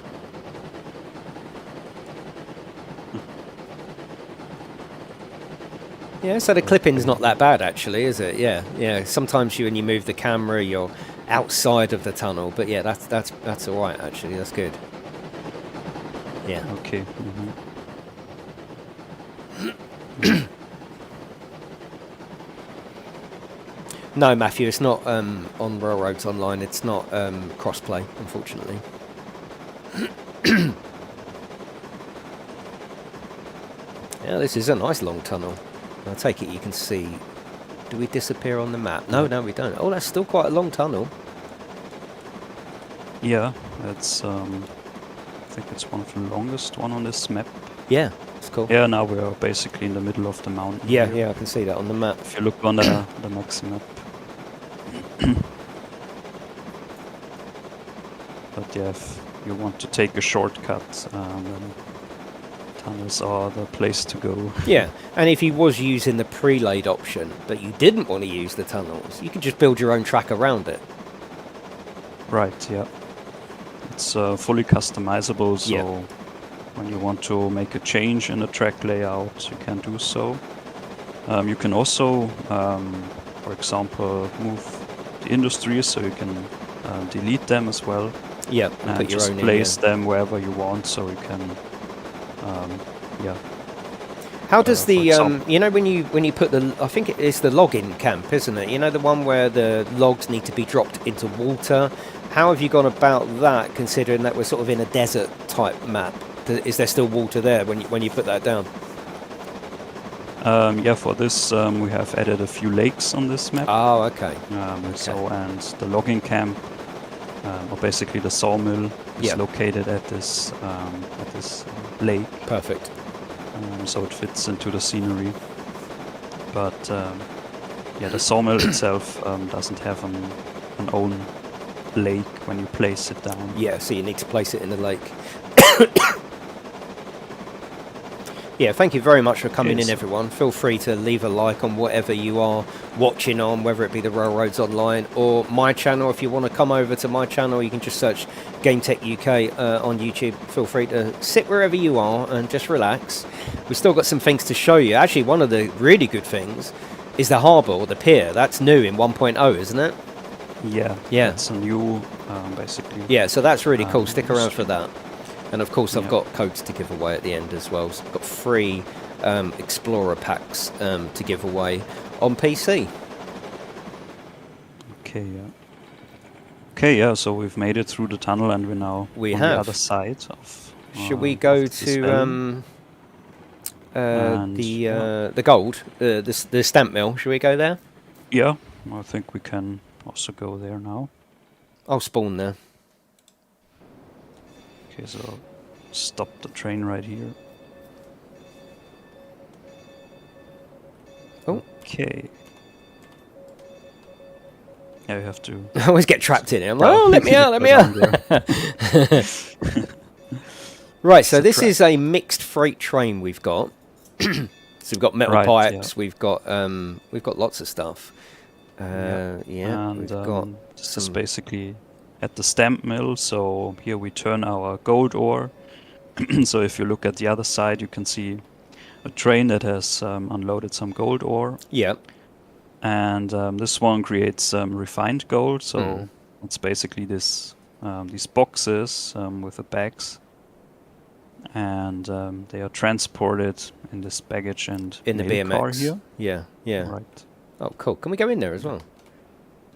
Yeah, so the clipping's not that bad actually, is it? Yeah, yeah. Sometimes when you move the camera, you're outside of the tunnel, but yeah, that's all right actually. That's good. Yeah. Okay. No, Matthew, it's not on Railroads Online. It's not crossplay, unfortunately. Yeah, this is a nice long tunnel. I take it you can see. Do we disappear on the map? No, no, we don't. Oh, that's still quite a long tunnel. Yeah, it's I think it's one of the longest one on this map. Yeah, it's cool. Yeah, now we are basically in the middle of the mountain. Yeah, here. yeah, I can see that on the map. If you look on the max map. But yeah, if you want to take a shortcut, then tunnels are the place to go. Yeah, and if you was using the pre-laid option, but you didn't want to use the tunnels, you could just build your own track around it. Right, yeah. It's fully customizable, so Yeah. when you want to make a change in the track layout, you can do so. You can also, for example, move the industries, so you can delete them as well. Yeah, And put your just own place in. them wherever you want, so you can, yeah. How does for the example- you know when you put the, I think it is the login camp, isn't it? You know, the one where the logs need to be dropped into water. How have you gone about that, considering that we're sort of in a desert type map? Is there still water there when you put that down? Yeah, for this we have added a few lakes on this map. Oh, okay. So, and the logging camp, or basically the sawmill, is Yeah. located at this lake. Perfect. So it fits into the scenery. But yeah, the sawmill itself doesn't have an own lake when you place it down. Yeah, so you need to place it in the lake. Yeah, thank you very much for coming in, Yes. everyone. Feel free to leave a like on whatever you are watching on, whether it be the Railroads Online or my channel. If you want to come over to my channel, you can just search GameTechUK on YouTube. Feel free to sit wherever you are and just relax. We've still got some things to show you. Actually, one of the really good things is the harbour or the pier. That's new in 1.0, isn't it? Yeah. Yeah. It's a new, basically. Yeah, so that's really cool. Stick around for industry. that. And of course, I've Yeah. got codes to give away at the end as well. So I've got 3 Explorer packs to give away on PC. Okay, yeah. Okay, yeah, so we've made it through the tunnel and we're now We on have. the other side of. Should we go of this valley. And, the gold, the stamp mill? Should we go there? Yeah, I think we can also go there now. I'll spawn there. Okay, so stop the train right here. Oh. Okay. Yeah, you have to. I always get trapped in it. I'm like, oh, let me out, let me out. Right, so It's a this trap. is a mixed freight train we've got. So we've got metal Right, pipes. yeah. We've got lots of stuff. Yeah, And we've got this is some. basically at the stamp mill. So here we turn our gold ore. So if you look at the other side, you can see a train that has unloaded some gold ore. Yeah, And this one creates refined gold. So Mm. it's basically this these boxes with the bags. And they are transported in this baggage and in the mail car BMX. here. Yeah, yeah. Right. Oh, cool. Can we go in there as well?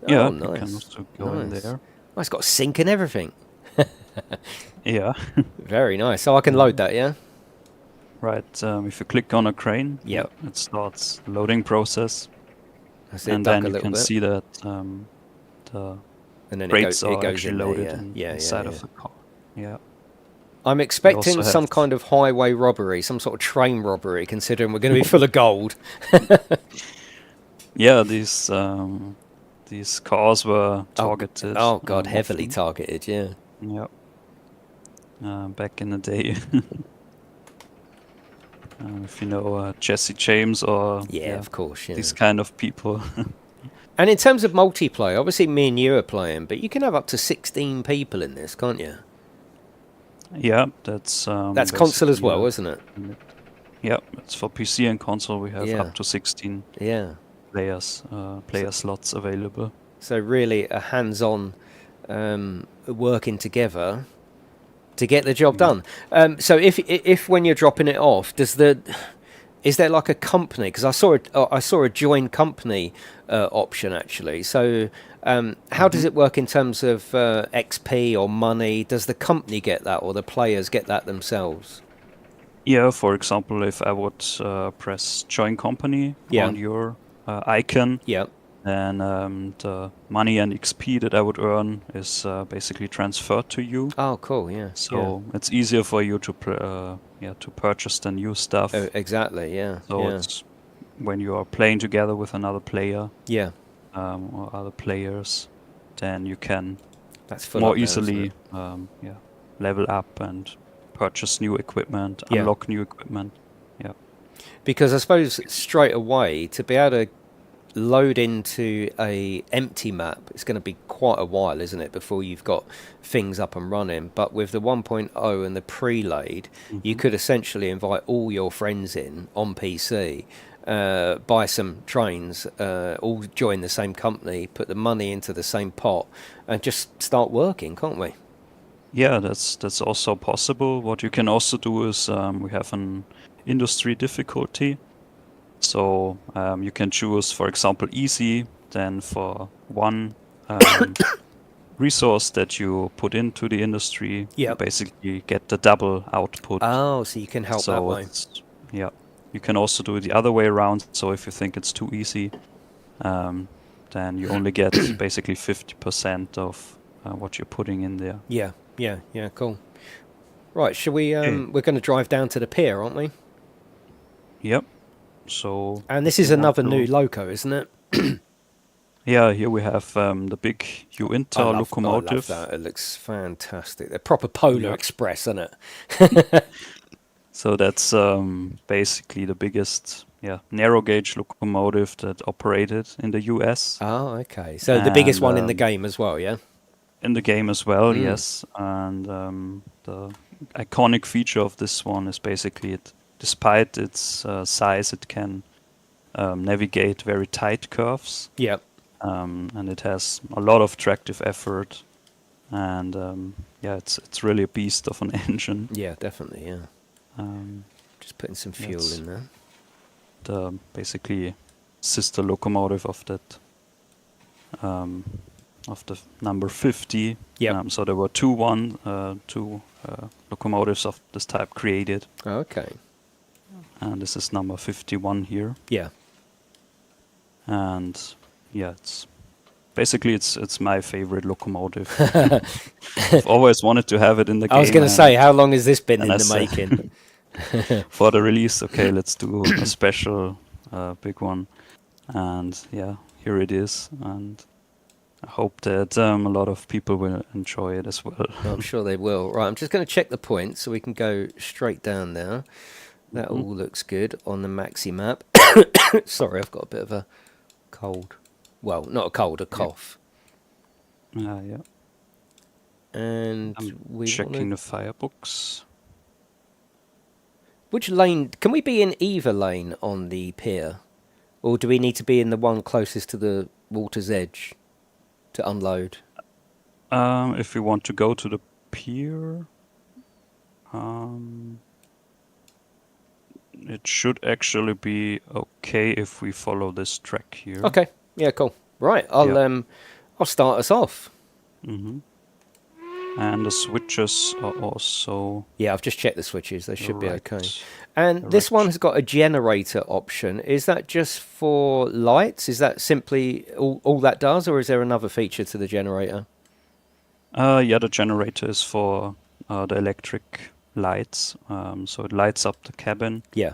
Yeah, Oh, you can nice. also go in Nice. there. Oh, it's got a sink and everything. Yeah. Very nice. So I can load that, yeah? Right. If you click on a crane, Yep. it starts the loading process, I see it and duck then a you little can bit. see that the And then crates it are goes actually in there, loaded yeah. Yeah, inside yeah, of the car. Yeah. I'm We also expecting have some kind of highway robbery, some sort of train robbery, considering we're going to be full of gold. yeah, these cars were Oh, targeted oh God, heavily often. targeted. Yeah. Yeah, back in the day. If you know Jesse James or Yeah, of course. these Yeah. kind of people. And in terms of multiplayer, obviously me and you are playing, but you can have up to 16 people in this, can't you? Yeah, that's That's console as basically well, isn't it? limit. Yeah, it's for PC and console. We have Yeah. up to 16 Yeah. player slots available. So really a hands-on working together to get the job Yeah. done. So if when you're dropping it off, is there like a company? Because I saw a join company option actually. So how does hmm it work in terms of XP or money? Does the company get that, or the players get that themselves? Yeah, for example, if I would press join company Yeah, on your icon, yeah. then the money and XP that I would earn is basically transferred to you. Oh, cool. Yeah, yeah. So it's easier for you to purchase the new Oh, stuff. exactly. Yeah, So yeah, it's when you are playing together with another player yeah. or other players, then you can That's full more up now, isn't it? easily level up and purchase new equipment, Yeah. unlock new equipment. Yeah. Because I suppose straight away to be able to load into a empty map, it's going to be quite a while, isn't it, before you've got things up and running. But with the 1.0 and the pre-laid, you hmm could essentially invite all your friends in on PC, buy some trains, all join the same company, put the money into the same pot, and just start working, can't we? Yeah, that's also possible. What you can also do is we have an industry difficulty. So you can choose, for example, easy. Then for one resource that you put into the industry, you Yep. basically get the double output. Oh, so you can help that So way. it's, yeah, you can also do it the other way around. So if you think it's too easy, um, then you only get basically 50% of what you're putting in there. Yeah, yeah, yeah, cool. Right, shall we? Okay. We're going to drive down to the pier, aren't we? Yep. So And this if is you want another new to, loco, isn't it? yeah, here we have the big Uinta I love locomotive. that. It looks fantastic. They're proper Polar Yeah. Express, isn't it? So that's basically the biggest, narrow gauge locomotive that operated in the US Oh, okay. So the biggest and one in the game as well, yeah. in the game as well, Mm. yes. And the iconic feature of this one is basically despite its size, it can navigate very tight curves. Yeah. And it has a lot of tractive effort. And it's really a beast of an engine. Yeah, definitely. Yeah. Um, Just putting some fuel it's in there. the basically sister locomotive of that of the number 50. Yep. So there were two locomotives of this type created, Okay. and this is number 51 here. Yeah. And yeah, it's my favorite locomotive. I I've always wanted to have it in the game. was going to say, how long has this been in I the said making? for the release, okay, let's do a special big one. And yeah, here it is. And I hope that a lot of people will enjoy it as well. I'm sure they will. Right, I'm just going to check the points so we can go straight down there. That Mhm. all looks good on the maxi map. Sorry, I've got a bit of a cold. Well, not a cold, a cough. Yeah. And I'm we checking wanna, the firebooks. which lane can we be in? Either lane on the pier, or do we need to be in the one closest to the water's edge to unload? If we want to go to the pier, it should actually be okay if we follow this track here. Okay, yeah, cool. Right, I'll start us off. hmm And the switches are also Yeah, I've just checked the switches; they should be okay. right. And this one direction. has got a generator option. Is that just for lights? Is that simply all that does, or is there another feature to the generator? Yeah, the generator is for the electric lights, so it lights up the cabin. Yeah.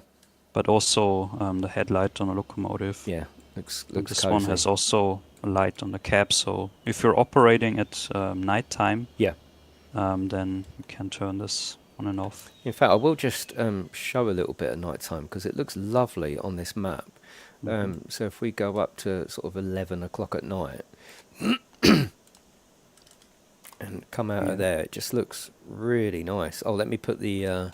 But also the headlight on a locomotive. Yeah, looks this cozy. one has also a light on the cab, so if you're operating at nighttime, yeah, then you can turn this on and off. In fact, I will just show a little bit at nighttime because it looks lovely on this map. So if we go up to sort of 11 o'clock at night and come out of there, it just looks really nice. Oh, let me put the...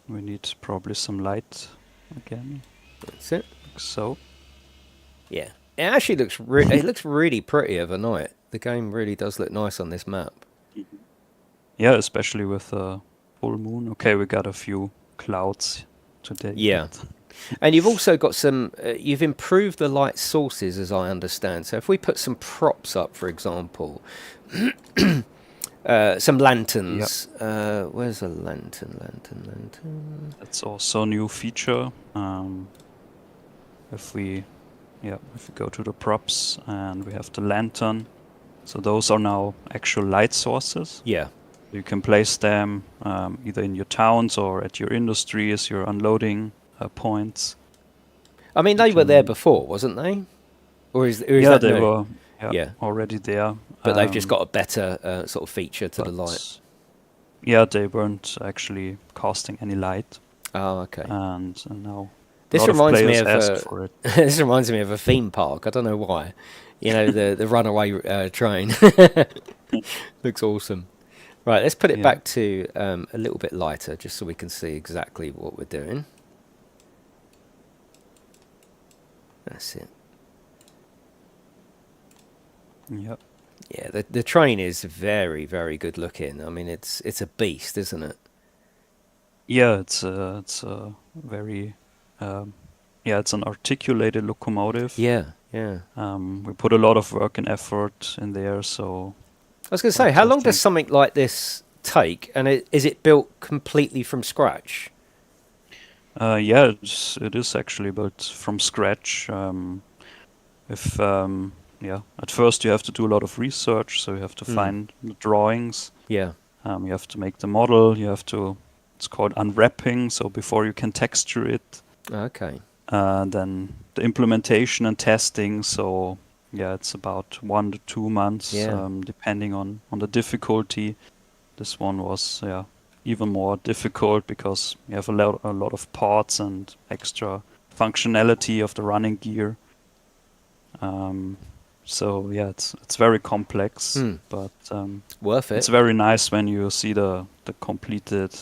We need probably some light again. That's it. Like so. Yeah. It actually looks it looks really pretty overnight. The game really does look nice on this map. Yeah, especially with the full moon. Okay, we got a few clouds today. Yeah. And you've also got some... you've improved the light sources, as I understand. So if we put some props up, for example... some lanterns. Yep. Where's a lantern? That's also a new feature. If we go to the props and we have the lantern, so those are now actual light sources. Yeah. You can place them either in your towns or at your industries, your unloading points. I mean, they were there before, wasn't they? Or is yeah, that they new? were already there. But they've just got a better sort of feature to the light. Yeah, they weren't actually casting any light. Oh, okay. And now this a lot reminds of me players of ask for it. this reminds me of a theme park. I don't know why. You know, the runaway train. Looks awesome. Right, let's put it back to a little bit lighter, just so we can see exactly what we're doing. That's it. Yep. Yeah, the train is very, very good looking. I mean, it's a beast, isn't it? Yeah, it's a very it's an articulated locomotive. Yeah, yeah. We put a lot of work and effort in there, so... I was going to say, how long does something like this take, and is it built completely from scratch? Yeah, it is actually built from scratch. At first you have to do a lot of research, so you have to find the drawings. Yeah. You have to make the model, it's called unwrapping, so before you can texture it. Okay. Then the implementation and testing, so yeah, it's about 1 to 2 months, depending on the difficulty. This one was even more difficult because you have a lot of parts and extra functionality of the running gear. So yeah, it's very complex, but worth it. It's very nice when you see the completed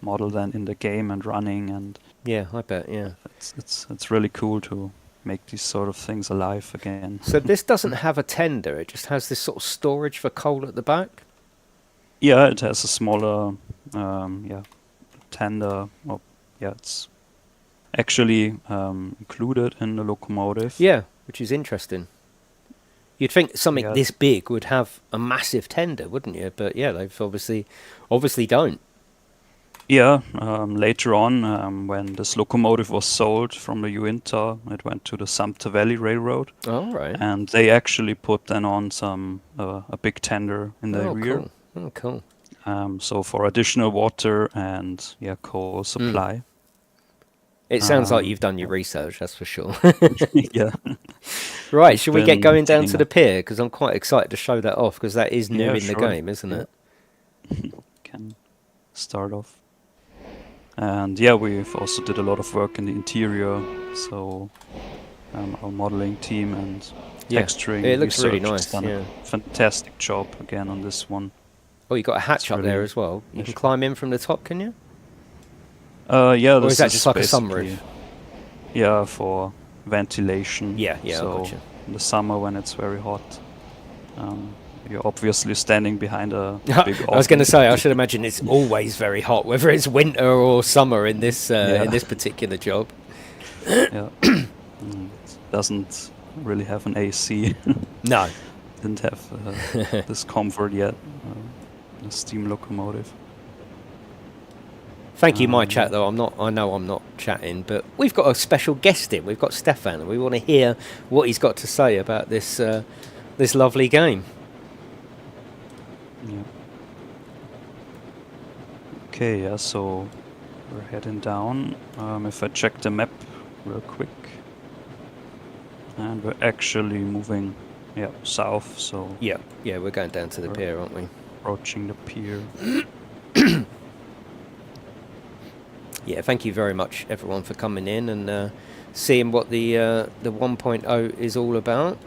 model then in the game and running, and yeah, I bet. Yeah, it's really cool to make these sort of things alive again. So this doesn't have a tender; it just has this sort of storage for coal at the back. Yeah, it has a smaller tender. Well, yeah, it's actually included in the locomotive. Yeah, which is interesting. You'd think something this big would have a massive tender, wouldn't you? But yeah, they've obviously don't. Yeah, later on, when this locomotive was sold from the Uinta, it went to the Sumter Valley Railroad. Oh, right. And they actually put then on some a big tender in the rear. Cool. Oh, cool. So for additional water and coal supply. It sounds like you've done your research, that's for sure. Yeah. Right, should we get going down to the pier? Because I'm quite excited to show that off, because that is new in the game, isn't it? Can start off. And we've also did a lot of work in the interior, so our modeling team and texturing. It looks really nice. Done a fantastic job again on this one. Oh, you got a hatch up there as well. You can climb in from the top, can you? Yeah. Or is that just like a sunroof? Yeah, for ventilation. Yeah, So gotcha. in the summer when it's very hot, you're obviously standing behind a big oven. I was going to say, I should imagine it's always very hot, whether it's winter or summer in this particular job. Yeah. It doesn't really have an AC. No. Didn't have this comfort yet. The steam locomotive. Thank you, my chat, though. I know I'm not chatting, but we've got a special guest in. We've got Stefan, and we want to hear what he's got to say about this this lovely game. Yeah. Okay, yeah, so we're heading down. If I check the map real quick. And we're actually moving, yeah, south, so... Yeah, we're going down to the pier, aren't we? Approaching the pier. Yeah, thank you very much, everyone, for coming in and seeing what the 1.0 is all about.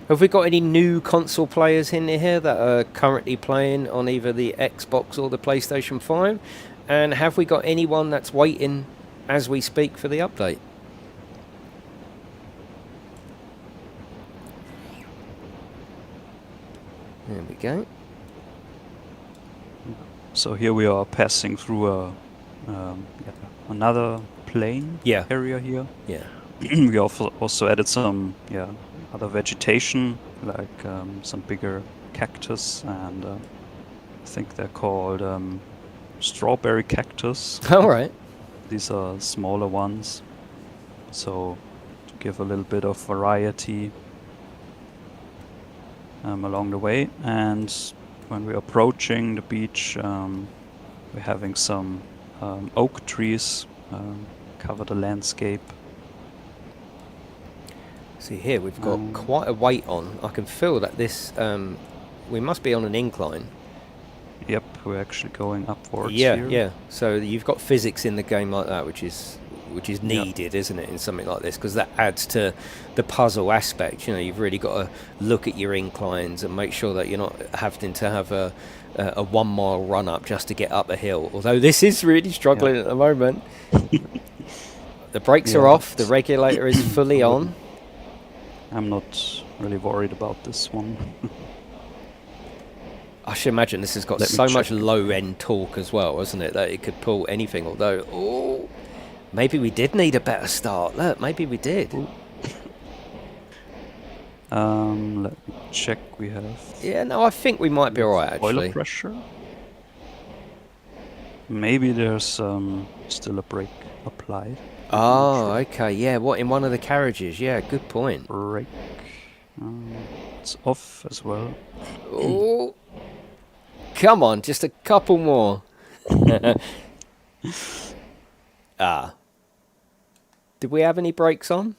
Have we got any new console players in here that are currently playing on either the Xbox or the PlayStation 5? And have we got anyone that's waiting as we speak for the update? There we go. So here we are passing through another plain area here. Yeah. We also added some other vegetation, like some bigger cactus, and I think they're called strawberry cactus. All right. These are smaller ones, so to give a little bit of variety along the way. And when we're approaching the beach, we're having some oak trees cover the landscape. See here, we've got quite a weight on. I can feel that this, we must be on an incline. Yep, we're actually going upwards here. Yeah. So you've got physics in the game like that, which is needed, isn't it, in something like this? Because that adds to the puzzle aspect. You know, you've really got to look at your inclines and make sure that you're not having to have a 1 mile run up just to get up a hill. Although this is really struggling at the moment. The brakes are off. The regulator is fully on. I'm not really worried about this one. I should imagine this has got so much low-end torque as well, hasn't it, that it could pull anything. Although, maybe we did need a better start. Look, maybe we did. Let me check. We have... Yeah, no, I think we might be alright, actually. Oil pressure? Maybe there's still a brake applied. Oh, okay, yeah. What, in one of the carriages? Yeah, good point. Brake. It's off as well. Oh, come on, just a couple more. Did we have any brakes on?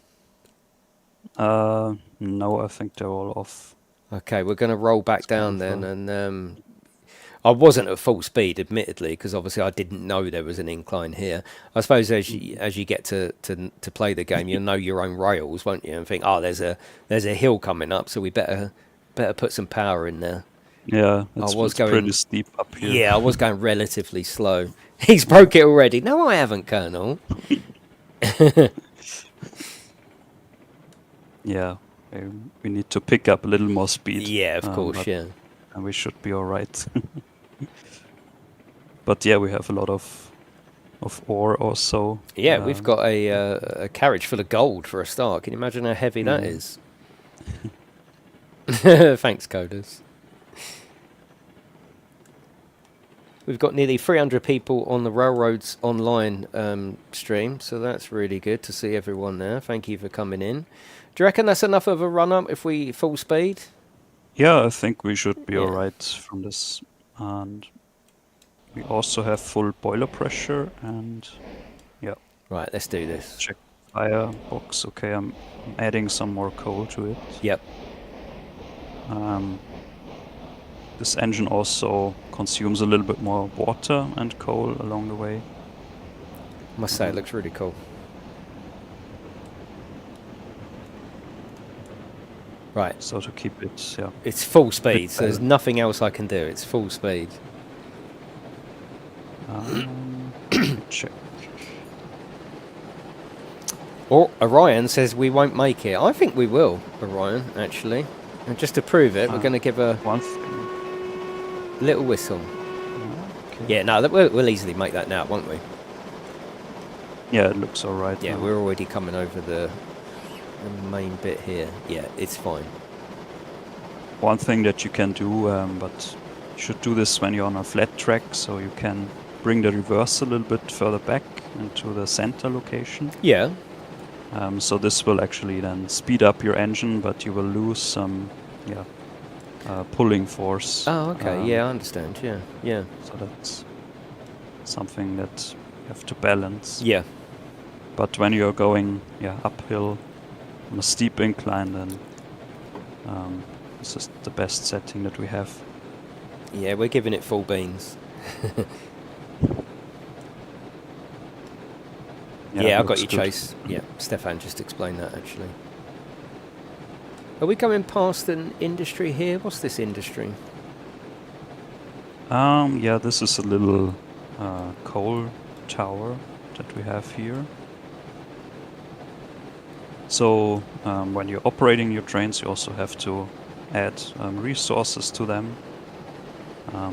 No, I think they're all off. Okay, we're going to roll back down then, and I wasn't at full speed, admittedly, because obviously I didn't know there was an incline here. I suppose as you get to play the game, you'll know your own rails, won't you? And think, there's a hill coming up, so we better put some power in there. Yeah, it's pretty steep up here. Yeah, I was going relatively slow. He's broke it already. No, I haven't, Colonel. Yeah, we need to pick up a little more speed. Yeah, of course, yeah. And we should be all right. But yeah, we have a lot of ore also. Yeah, we've got a carriage full of gold for a start. Can you imagine how heavy that is? Thanks, Coders. We've got nearly 300 people on the Railroads Online stream, so that's really good to see everyone there. Thank you for coming in. Do you reckon that's enough of a run-up if we full speed? Yeah, I think we should be alright from this. And we also have full boiler pressure, and yeah. Right, let's do this. Check firebox. Okay, I'm adding some more coal to it. Yep. This engine also consumes a little bit more water and coal along the way. I must say, it looks really cool. Right. So to keep it, yeah. It's full speed, so there's nothing else I can do. It's full speed. Check. Or Orion says we won't make it. I think we will, Orion, actually. And just to prove it, we're going to give a little whistle. Okay. Yeah, no, we'll easily make that now, won't we? Yeah, it looks alright. Yeah, now. We're already coming over the main bit here. Yeah, it's fine. One thing that you can do, but you should do this when you're on a flat track, so you can bring the reverse a little bit further back into the center location. Yeah. So this will actually then speed up your engine, but you will lose some pulling force. Oh, okay. Yeah, I understand. Yeah, yeah. So that's something that you have to balance. Yeah. But when you're going uphill on a steep incline, then this is the best setting that we have. Yeah, we're giving it full beans. Yeah, I got you, good. Chase. Yeah, Stefan just explained that, actually. Are we going past an industry here? What's this industry? Yeah, this is a little coal tower that we have here. So when you're operating your trains, you also have to add resources to them.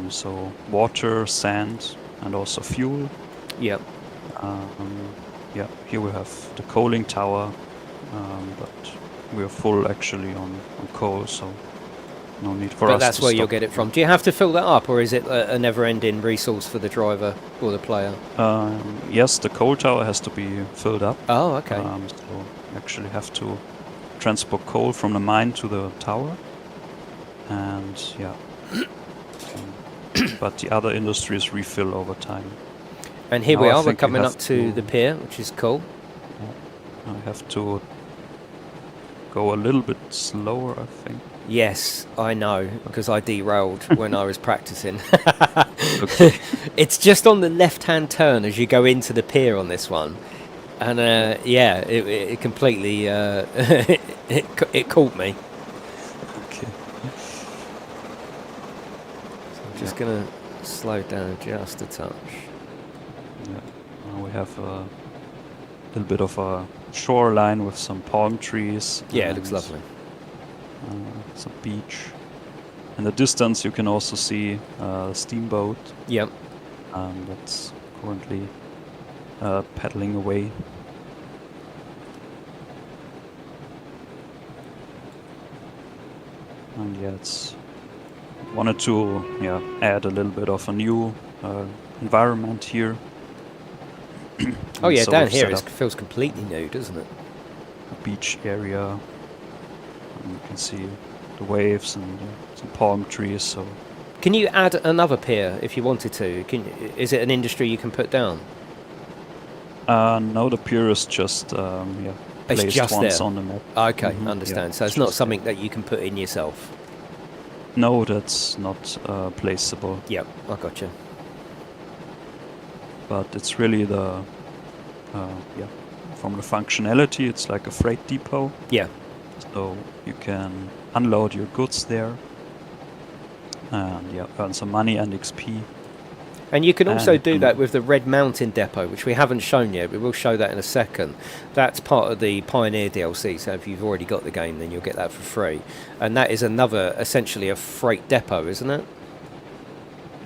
So water, sand, and also fuel. Yep. Yeah, here we have the coaling tower, but we're full actually on coal, so no need for us to But that's where you'll stop. get it from. Do you have to fill that up, or is it a never-ending resource for the driver or the player? Yes, the coal tower has to be filled up. Oh, okay. So you actually have to transport coal from the mine to the tower. And yeah. But the other industries refill over time. And here Now we I are, we're think we coming have up to the pier, which is cool. I have to go a little bit slower, I think. Yes, I know, because I derailed when I was practicing. Okay. It's just on the left-hand turn as you go into the pier on this one. And yeah, it completely, it caught me. Okay. So I'm just going to slow down just a touch. Yeah. We have a little bit of a shoreline with some palm trees. Yeah, it looks lovely. It's a beach. In the distance, you can also see a steamboat. Yep. That's currently paddling away. And yeah, it's wanted to add a little bit of a new environment here. Oh yeah, so down we've here set it up feels completely new, doesn't it? a beach area. And you can see the waves and some palm trees. So Can you add another pier if you wanted to? Is it an industry you can put down? no, the pier is just It's placed just once there. on the map. Okay, Mhm, understand. yeah, So it's not just something that you can put in yourself. No, that's not placeable. Yep, I gotcha. But it's really the from the functionality, it's like a freight depot. Yeah. So you can unload your goods there and earn some money and XP. And you can also And do that with the Red Mountain Depot, which we haven't shown yet. We will show that in a second. That's part of the Pioneer DLC, so if you've already got the game, then you'll get that for free. And that is another, essentially a freight depot, isn't it?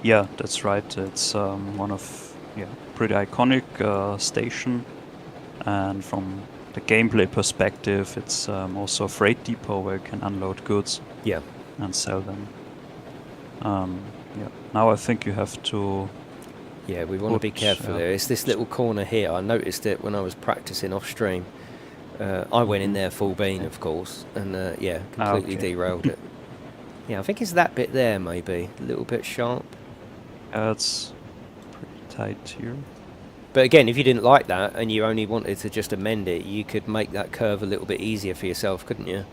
Yeah, that's right. It's one of pretty iconic station, and from the gameplay perspective, it's also a freight depot where you can unload goods. Yeah. And sell them. Now I think you have to. Yeah, we want to be careful there. It's this little corner here. I noticed it when I was practicing off stream. I went in there full bean, of course, and completely derailed it. Yeah, I think it's that bit there, maybe a little bit sharp. It's pretty tight here. But again, if you didn't like that and you only wanted to just amend it, you could make that curve a little bit easier for yourself, couldn't you?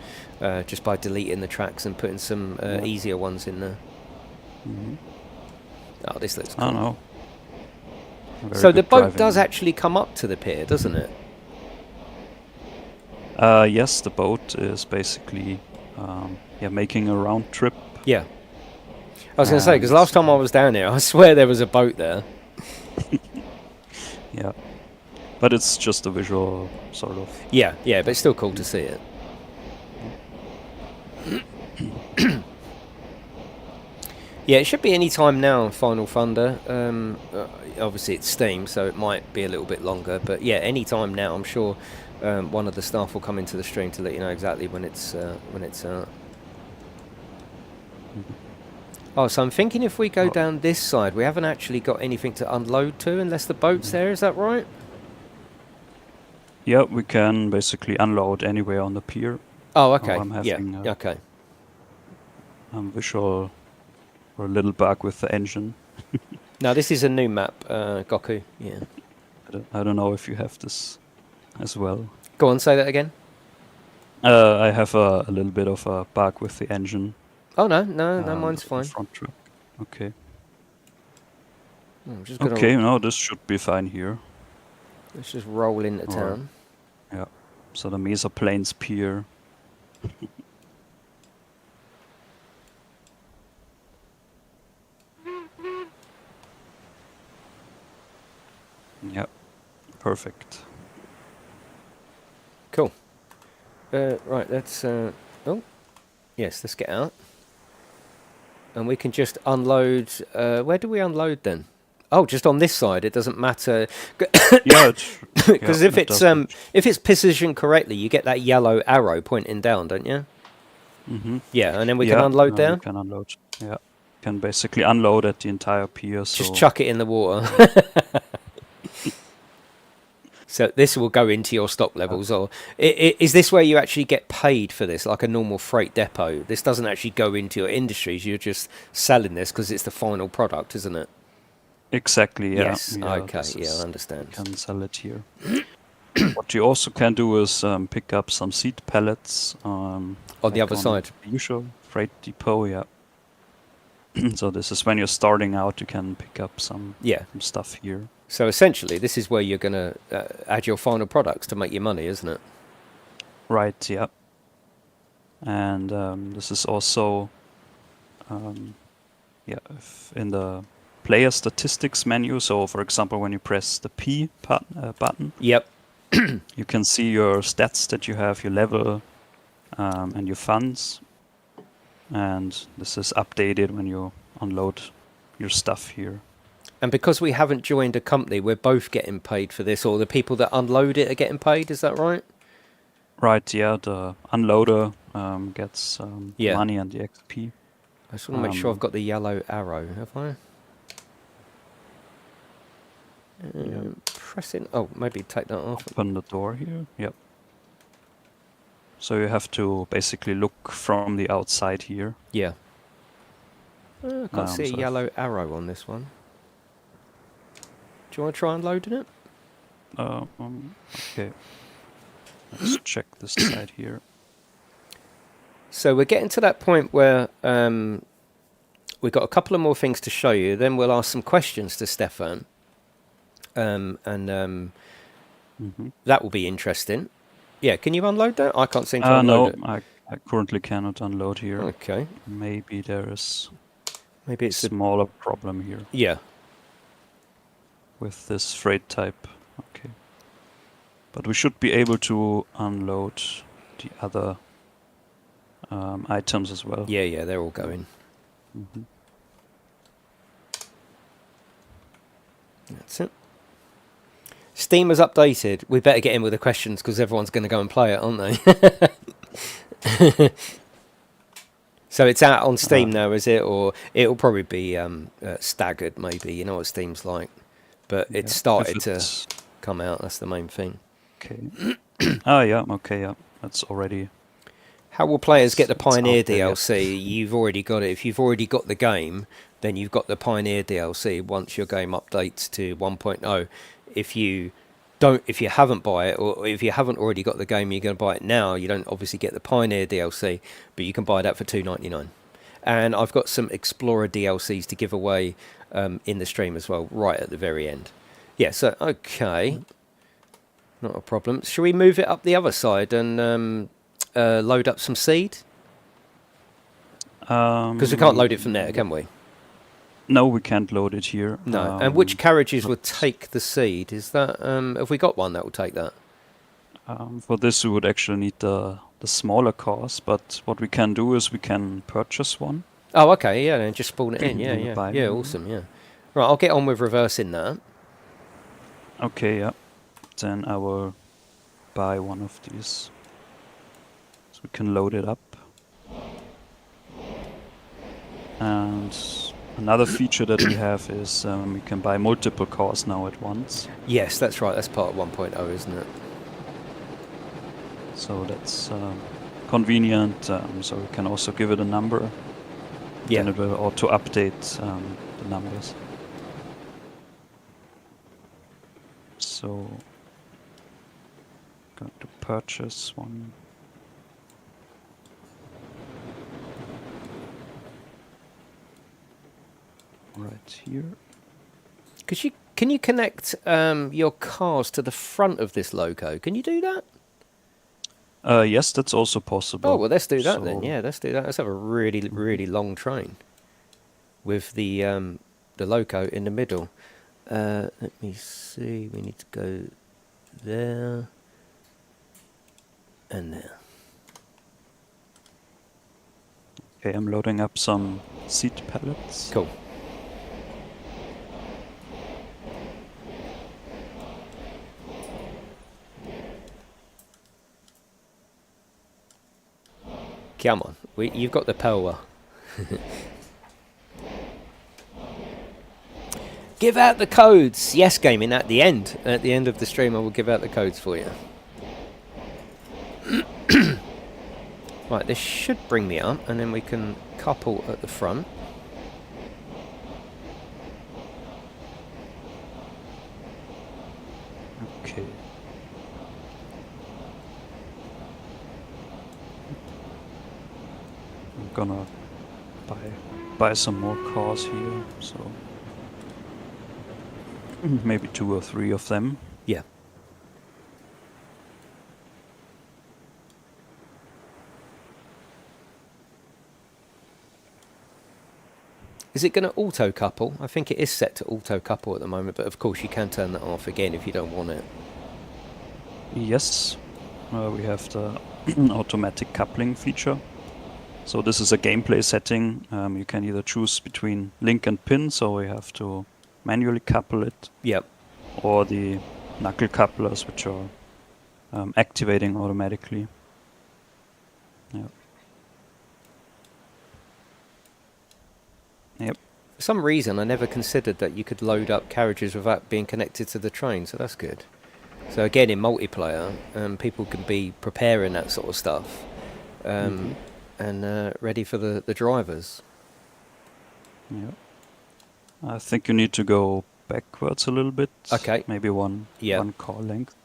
Just by deleting the tracks and putting some easier ones in there. Mm-hmm. Oh, this looks cool. I know. So the boat does actually come up to the pier, doesn't it? Yes, the boat is basically making a round trip. Yeah. I was going to say, because last time I was down here, I swear there was a boat there. Yeah. But it's just a visual, sort of. Yeah, but it's still cool to see it. Yeah, it should be any time now on Final Thunder. Obviously it's Steam, so it might be a little bit longer. But yeah, any time now. I'm sure one of the staff will come into the stream to let you know exactly when it's out. Oh, so I'm thinking if we go down this side, we haven't actually got anything to unload to unless the boat's there. Is that right? Yeah, we can basically unload anywhere on the pier. Oh, okay. I'm having, okay. visual or a little bug with the engine. No, this is a new map, Goku. Yeah. I don't know if you have this as well. Go on, say that again. I have a little bit of a bug with the engine. Oh no, mine's the fine. front truck. Okay. I'm just gonna Okay, no, this should be fine here. let's just roll into town. Yeah. So the Mesa Plains Pier. Yep. Perfect. Cool. Right, let's oh yes, let's get out. And we can just unload where do we unload then? Oh, just on this side, it doesn't matter. Yeah, because if it's positioned correctly, you get that yellow arrow pointing down, don't you? Mm-hmm. Yeah, and then we can unload there. We can unload. Yeah, can basically unload at the entire pier. So just chuck it in the water. So this will go into your stock levels, or is this where you actually get paid for this, like a normal freight depot? This doesn't actually go into your industries. You're just selling this because it's the final product, isn't it? Exactly. Yeah. Yes. Yeah, okay. Yeah, I understand. You can sell it here. What you also can do is pick up some seed pallets on the other side. The usual freight depot. Yeah. So this is when you're starting out. You can pick up some stuff here. So essentially, this is where you're going to add your final products to make your money, isn't it? Right, yeah. And this is also, in the player statistics menu. So, for example, when you press the P button, yep, you can see your stats that you have, your level, and your funds. And this is updated when you unload your stuff here. And because we haven't joined a company, we're both getting paid for this, or the people that unload it are getting paid, is that right? Right, yeah, the unloader gets money and the XP. I just want to make sure I've got the yellow arrow, have I? Pressing, oh, maybe take that off. Open the door here, yep. So you have to basically look from the outside here. Yeah. I can't see a yellow arrow on this one. Do you want to try unloading it? Okay. Let's check this side here. So we're getting to that point where we've got a couple of more things to show you. Then we'll ask some questions to Stefan. That will be interesting. Yeah, can you unload that? I can't seem to unload it. No, I currently cannot unload here. Okay. Maybe there is maybe it's a smaller problem here. Yeah. With this freight type. Okay. But we should be able to unload the other items as well. Yeah, they're all going. That's it. Steam has updated. We better get in with the questions because everyone's going to go and play it, aren't they? So it's out on Steam now, is it? Or it'll probably be staggered, maybe. You know what Steam's like. But it started to come out. That's the main thing. Okay. Okay. That's already... How will players get the Pioneer DLC? You've already got it. If you've already got the game, then you've got the Pioneer DLC once your game updates to 1.0. If you haven't bought it, or if you haven't already got the game, you're going to buy it now. You don't obviously get the Pioneer DLC, but you can buy that for $2.99. And I've got some Explorer DLCs to give away in the stream as well, right at the very end. Yeah, so okay, not a problem. Shall we move it up the other side and load up some seed? Because we can't load it from there, can we? No, we can't load it here. No. And which carriages would take the seed? Is that have we got one that will take that? For this, we would actually need the smaller cars. But what we can do is we can purchase one. Oh, okay, yeah, and just spawn it in. Yeah, awesome. Yeah. Right, I'll get on with reversing that. Okay, yeah. Then I will buy one of these. So we can load it up. And another feature that we have is we can buy multiple cars now at once. Yes, that's right. That's part of 1.0, isn't it? So that's convenient. So we can also give it a number. Yeah. then it will auto update the numbers. So, going to purchase one. Right here. Can you connect your cars to the front of this loco? Can you do that? Yes, that's also possible. Oh, well, let's do that then. Yeah, let's do that. Let's have a really, really long train with the loco in the middle. Let me see. We need to go there and there. Okay, I'm loading up some seat pallets. Cool. Come on, you've got the power. Give out the codes. Yes, gaming. At the end of the stream, I will give out the codes for you. Right, this should bring me up, and then we can couple at the front. Okay. I'm gonna buy some more cars here, so maybe 2 or 3 of them. Yeah. Is it going to auto couple? I think it is set to auto couple at the moment, but of course you can turn that off again if you don't want it. Yes, we have the automatic coupling feature. So this is a gameplay setting. You can either choose between link and pin, so we have to manually couple it. Yep. Or the knuckle couplers, which are activating automatically. Yep. Yep. For some reason, I never considered that you could load up carriages without being connected to the train, so that's good. So again, in multiplayer, people can be preparing that sort of stuff and ready for the drivers. Yeah. I think you need to go backwards a little bit. Okay. Maybe one car length.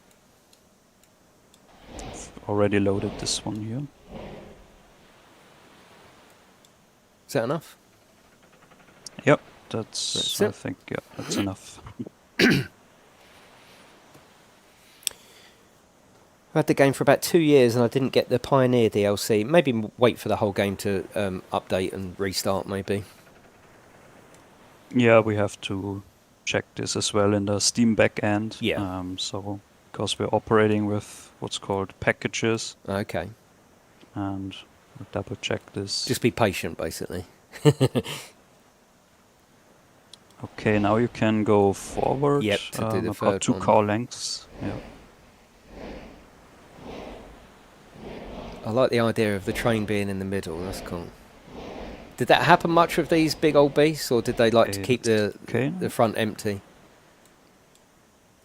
I've already loaded this one here. Is that enough? Yep, that's I think, yeah, that's enough. I've had the game for about 2 years and I didn't get the Pioneer DLC. Maybe wait for the whole game to update and restart, maybe. Yeah, we have to check this as well in the Steam backend. Yeah. So, because we're operating with what's called packages. Okay. And we'll double check this. Just be patient, basically. Okay, now you can go forward. Yep, to do the I've got third 2 one. car lengths. Yeah. I like the idea of the train being in the middle. That's cool. Did that happen much with these big old beasts, or did they like to keep the front empty?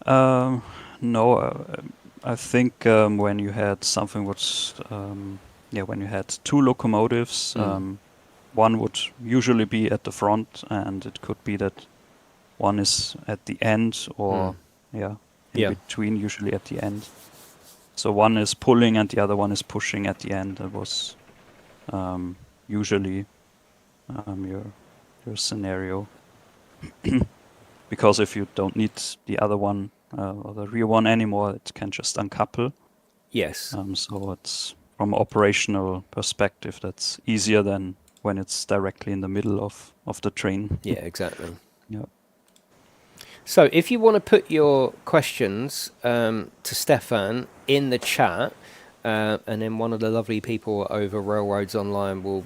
No, I think when you had something which, when you had 2 locomotives, one would usually be at the front, and it could be that one is at the end, or in between, usually at the end. So one is pulling and the other one is pushing at the end. That was usually your scenario. Because if you don't need the other one or the rear one anymore, it can just uncouple. Yes. So it's from an operational perspective, that's easier than when it's directly in the middle of the train. Yeah, exactly. Yeah. So if you want to put your questions to Stefan in the chat, and then one of the lovely people over Railroads Online will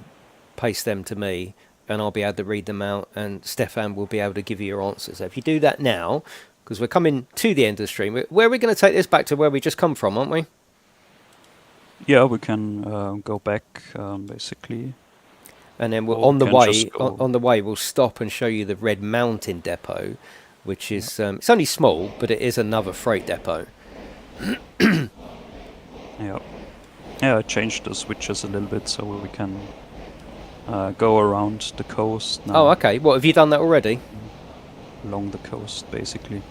paste them to me, and I'll be able to read them out, and Stefan will be able to give you your answers. So if you do that now, because we're coming to the end of the stream, where are we going to take this back to where we just come from, aren't we? Yeah, we can go back, basically. And then we'll, on the way, we'll stop and show you the Red Mountain depot, which is it's only small, but it is another freight depot. Yeah, I changed the switches a little bit so we can go around the coast now. Oh, okay. What, have you done that already? Along the coast, basically.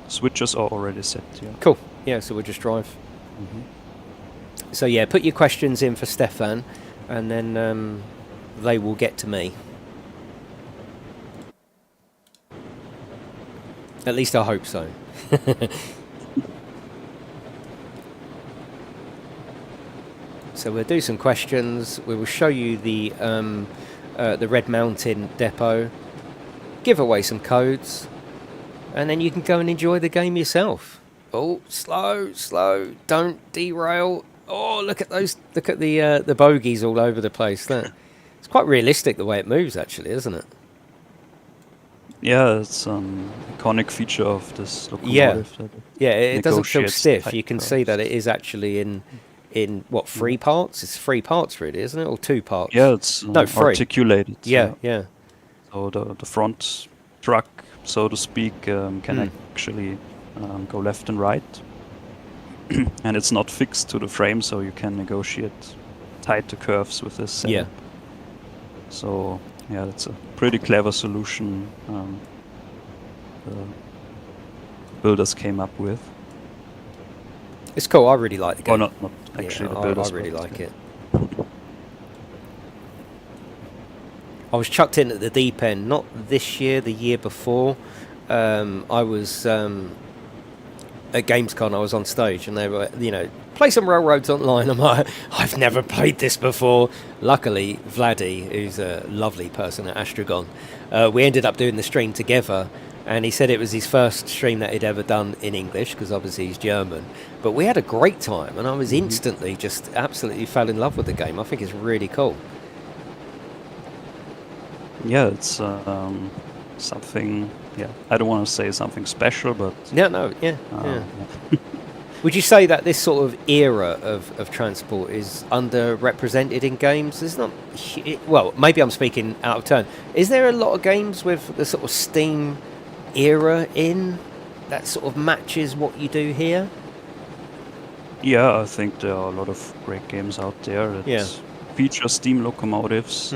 Switches are already set, yeah. Cool. Yeah, so we'll just drive. So yeah, put your questions in for Stefan, and then they will get to me. At least I hope so. So we'll do some questions. We will show you the Red Mountain depot, give away some codes, and then you can go and enjoy the game yourself. Oh, slow, slow! Don't derail. Oh, look at those! Look at the bogies all over the place. That it's quite realistic the way it moves, actually, isn't it? Yeah, it's an iconic feature of this locomotive. Yeah, it doesn't feel negotiates stiff. You can tight see that curves. it is actually in what, 3 parts? It's 3 parts, really, isn't it, or 2 parts? Yeah, it's No, 3. articulated. Yeah, yeah. So the front truck, so to speak, can actually go left and right. And it's not fixed to the frame, so you can negotiate tighter curves with this setup. Yeah. So yeah, that's a pretty clever solution the builders came up with. It's cool. I really like the game. Or not actually Yeah, the builders. I really but, like it. I was chucked in at the deep end, not this year, the year before. I was at Gamescom, I was on stage, and they were, play some Railroads Online. I'm like, I've never played this before. Luckily, Vladdy, who's a lovely person at Astragon, we ended up doing the stream together, and he said it was his first stream that he'd ever done in English, because obviously he's German. But we had a great time, and I was instantly just absolutely fell in love with the game. I think it's really cool. Yeah, it's something. Yeah, I don't want to say something special, but Yeah. Would you say that this sort of era of transport is underrepresented in games? There's not. Well, maybe I'm speaking out of turn. Is there a lot of games with the sort of Steam era in that sort of matches what you do here? Yeah, I think there are a lot of great games out there that feature steam locomotives.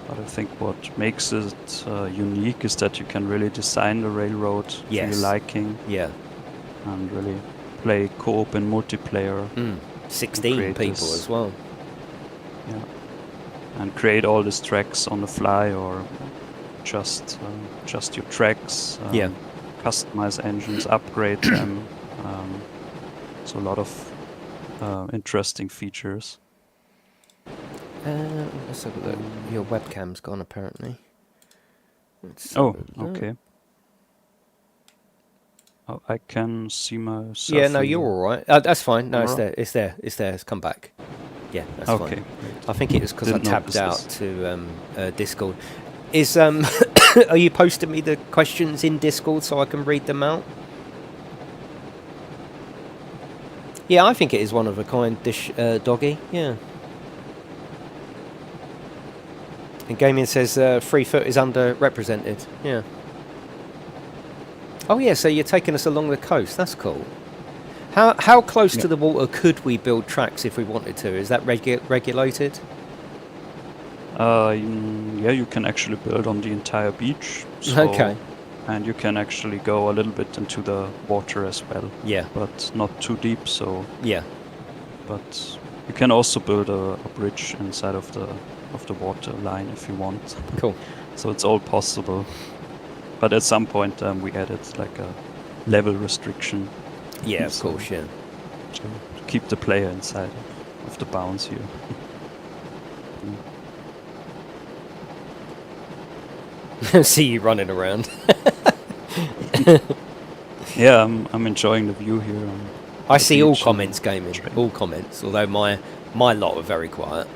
But I think what makes it unique is that you can really design the railroad to your liking. Yeah. And really play co-op and multiplayer. 16 people as well. Yeah. And create all these tracks on the fly, or just your tracks. Customize engines, upgrade them. So a lot of interesting features. Let's have a look. Your webcam's gone, apparently. Okay. Oh, I can see myself. Yeah, no, you're all right. That's fine. No, Camera? it's there. It's come back. Yeah, that's fine. Okay. I think it was because I Didn't tabbed notice out to Discord. Is are you posting me the questions in Discord so I can read them out? Yeah, I think it is one of a kind, Doggy. Yeah. And Gaming says 3 foot is underrepresented. Yeah. Oh yeah, so you're taking us along the coast. That's cool. How close to the water could we build tracks if we wanted to? Is that regulated? Yeah, you can actually build on the entire beach. So, okay. And you can actually go a little bit into the water as well. Yeah. But not too deep, so... Yeah. But you can also build a bridge inside of the water line if you want. Cool. So it's all possible. But at some point we added like a level restriction. Yeah, of course, yeah. To keep the player inside of the bounds here. See you running around. Yeah, I'm enjoying the view here. I see all comments, Gaming. All comments. Although my lot are very quiet.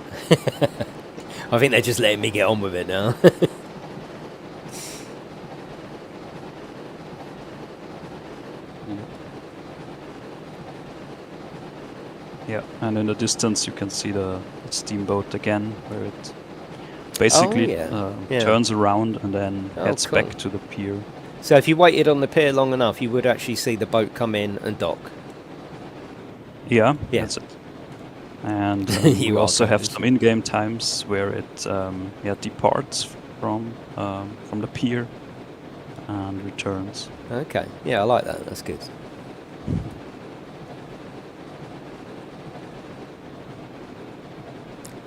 I think they're just letting me get on with it now. Yeah, and in the distance you can see the steamboat again, where it basically turns around and then heads back to the pier. So if you waited on the pier long enough, you would actually see the boat come in and dock? Yeah, that's it. And we also have some in-game times where it departs from the pier and returns. Okay, yeah, I like that. That's good.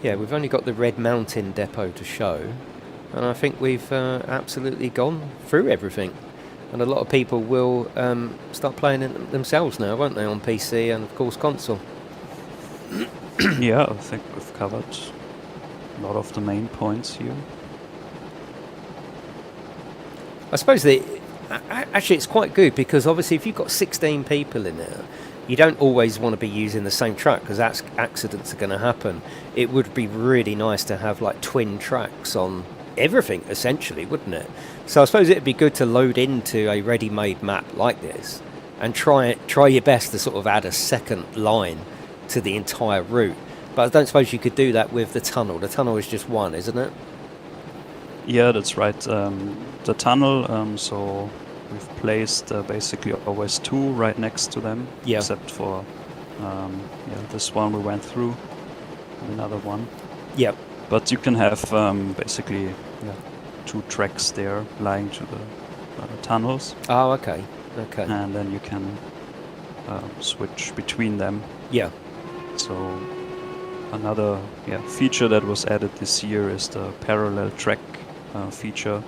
Yeah, we've only got the Red Mountain depot to show, and I think we've absolutely gone through everything. And a lot of people will start playing it themselves now, won't they, on PC and, of course, console. Yeah, I think we've covered a lot of the main points here. I suppose actually it's quite good, because obviously if you've got 16 people in there, you don't always want to be using the same track, because accidents are going to happen. It would be really nice to have like twin tracks on everything, essentially, wouldn't it? So I suppose it'd be good to load into a ready-made map like this and try your best to sort of add a second line to the entire route. But I don't suppose you could do that with the tunnel. The tunnel is just one, isn't it? Yeah, that's right. The tunnel, so we've placed basically always two right next to them, except for this one we went through, and another one. Yep. But you can have basically two tracks there lying to the tunnels. Oh, okay. Okay. And then you can switch between them. Yeah. So another feature that was added this year is the parallel track feature.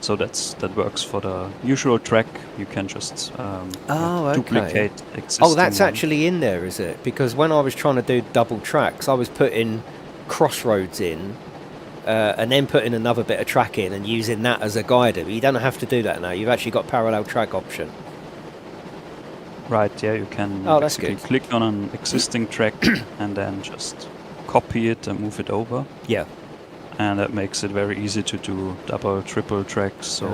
So that works for the usual track. You can just duplicate existing. Oh, that's actually in there, is it? Because when I was trying to do double tracks, I was putting crossroads in, and then putting another bit of track in and using that as a guider. But you don't have to do that now. You've actually got parallel track option. Right, yeah, you can basically click on an existing track and then just copy it and move it over. Yeah. And that makes it very easy to do double, triple tracks. So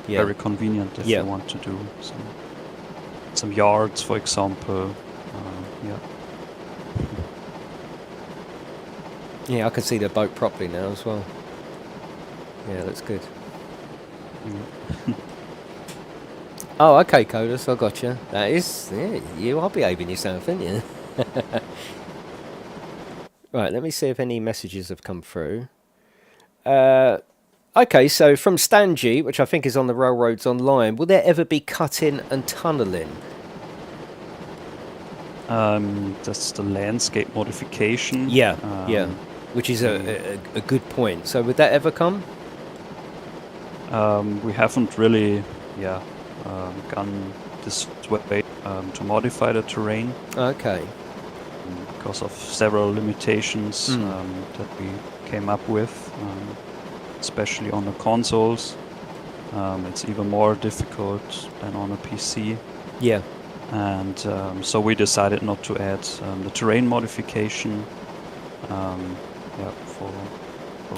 very convenient if you want to do some yards, for example. Yeah, I can see the boat properly now as well. Yeah, that's good. Oh, okay, Codus, I got you. That is, you are behaving yourself, aren't you? Right, let me see if any messages have come through. Okay, so from Stanji, which I think is on the Railroads Online, will there ever be cutting and tunnelling? That's the landscape modification. Yeah, which is a good point. So would that ever come? We haven't really, gone this way to modify the terrain. Okay. Because of several limitations that we came up with, especially on the consoles. It's even more difficult than on a PC. Yeah. And so we decided not to add the terrain modification for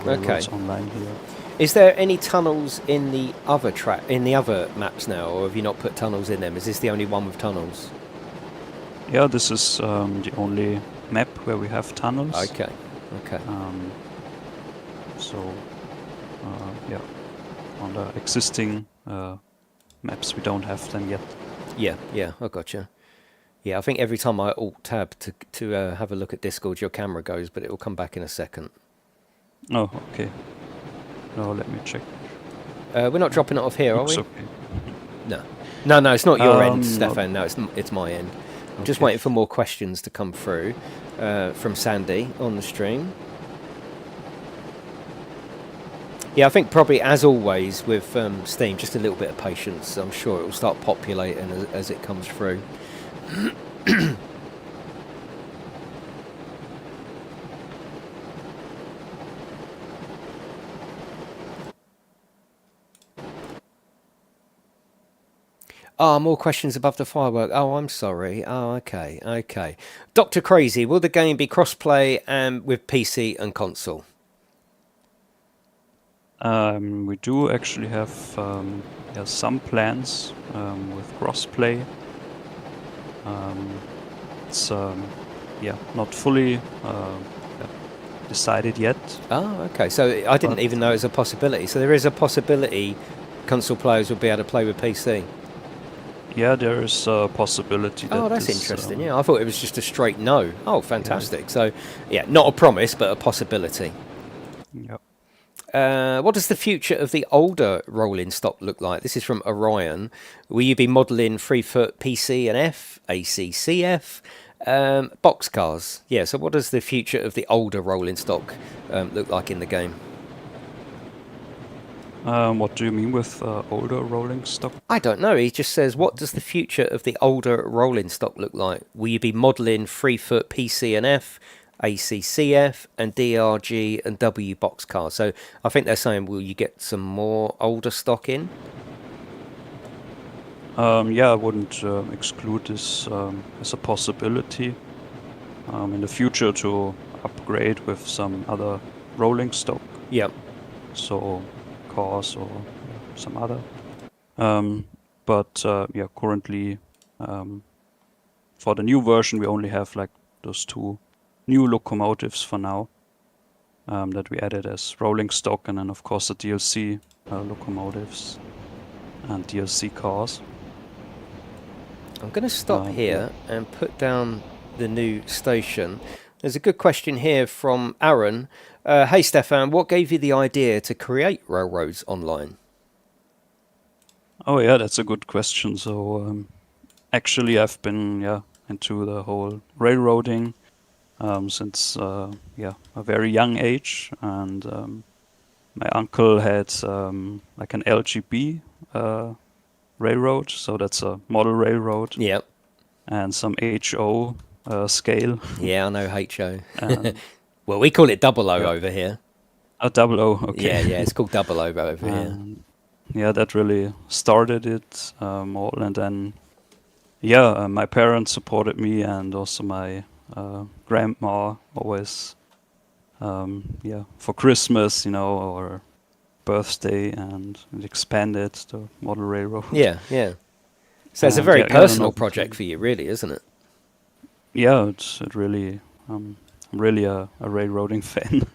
Railroads Online here. Is there any tunnels in the other maps now, or have you not put tunnels in them? Is this the only one with tunnels? Yeah, this is the only map where we have tunnels. Okay. On the existing maps we don't have them yet. Yeah, I gotcha. Yeah, I think every time I alt-tab to have a look at Discord, your camera goes, but it will come back in a second. Oh, okay. No, let me check. We're not dropping it off here, are we? Okay. No, it's not your end, Stefan. No, it's my end. I'm just waiting for more questions to come through from Sandy on the stream. Yeah, I think probably, as always, with Steam, just a little bit of patience. I'm sure it will start populating as it comes through. Ah, more questions above the firework. Oh, I'm sorry. Oh, okay. Dr. Crazy, will the game be cross-play with PC and console? We do actually have some plans with crossplay. It's not fully decided yet. Oh, okay. So I didn't even know it was a possibility. So there is a possibility console players will be able to play with PC. Yeah, there is a possibility Oh, that that's this. interesting. Yeah, I thought it was just a straight no. Oh, fantastic. Yeah, So, yeah, not a promise, but a possibility. yeah. What does the future of the older rolling stock look like? This is from Orion. Will you be modelling 3-foot PC and F, ACCF, box cars? Yeah, so what does the future of the older rolling stock look like in the game? What do you mean with older rolling stock? I don't know. He just says, what does the future of the older rolling stock look like? Will you be modelling 3-foot PC and F, ACCF, and DRG and W box cars? So I think they're saying, will you get some more older stock in? Yeah, I wouldn't exclude this as a possibility in the future to upgrade with some other rolling stock. Yep. So cars or some other. But yeah, currently for the new version, we only have like those 2 new locomotives for now that we added as rolling stock, and then of course the DLC locomotives and DLC cars. I'm going to stop here and put down the new station. There's a good question here from Aaron. Hey, Stefan, what gave you the idea to create Railroads Online? Oh yeah, that's a good question. So actually, I've been into the whole railroading since a very young age, and my uncle had like an LGB railroad, so that's a model railroad. Yep. And some HO scale. Yeah, I know HO. Well, we call it double O over here. A double O, okay. Yeah, it's called double O over here. Yeah, that really started it all, and then my parents supported me, and also my grandma always for Christmas, or birthday, and it expanded the model railroad. Yeah. So it's a very personal project for you, really, isn't it? Yeah, it really. I'm really a railroading fan,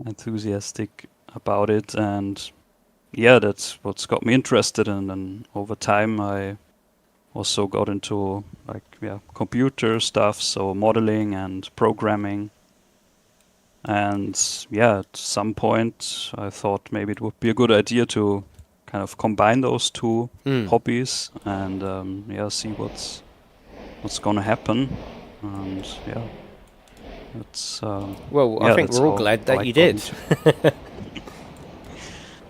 enthusiastic about it, and yeah, that's what's got me interested. And then over time, I also got into computer stuff, so modeling and programming. And yeah, at some point, I thought maybe it would be a good idea to kind of combine those 2 hobbies and see what's gonna happen. And yeah, it's well, I think we're all glad that you did.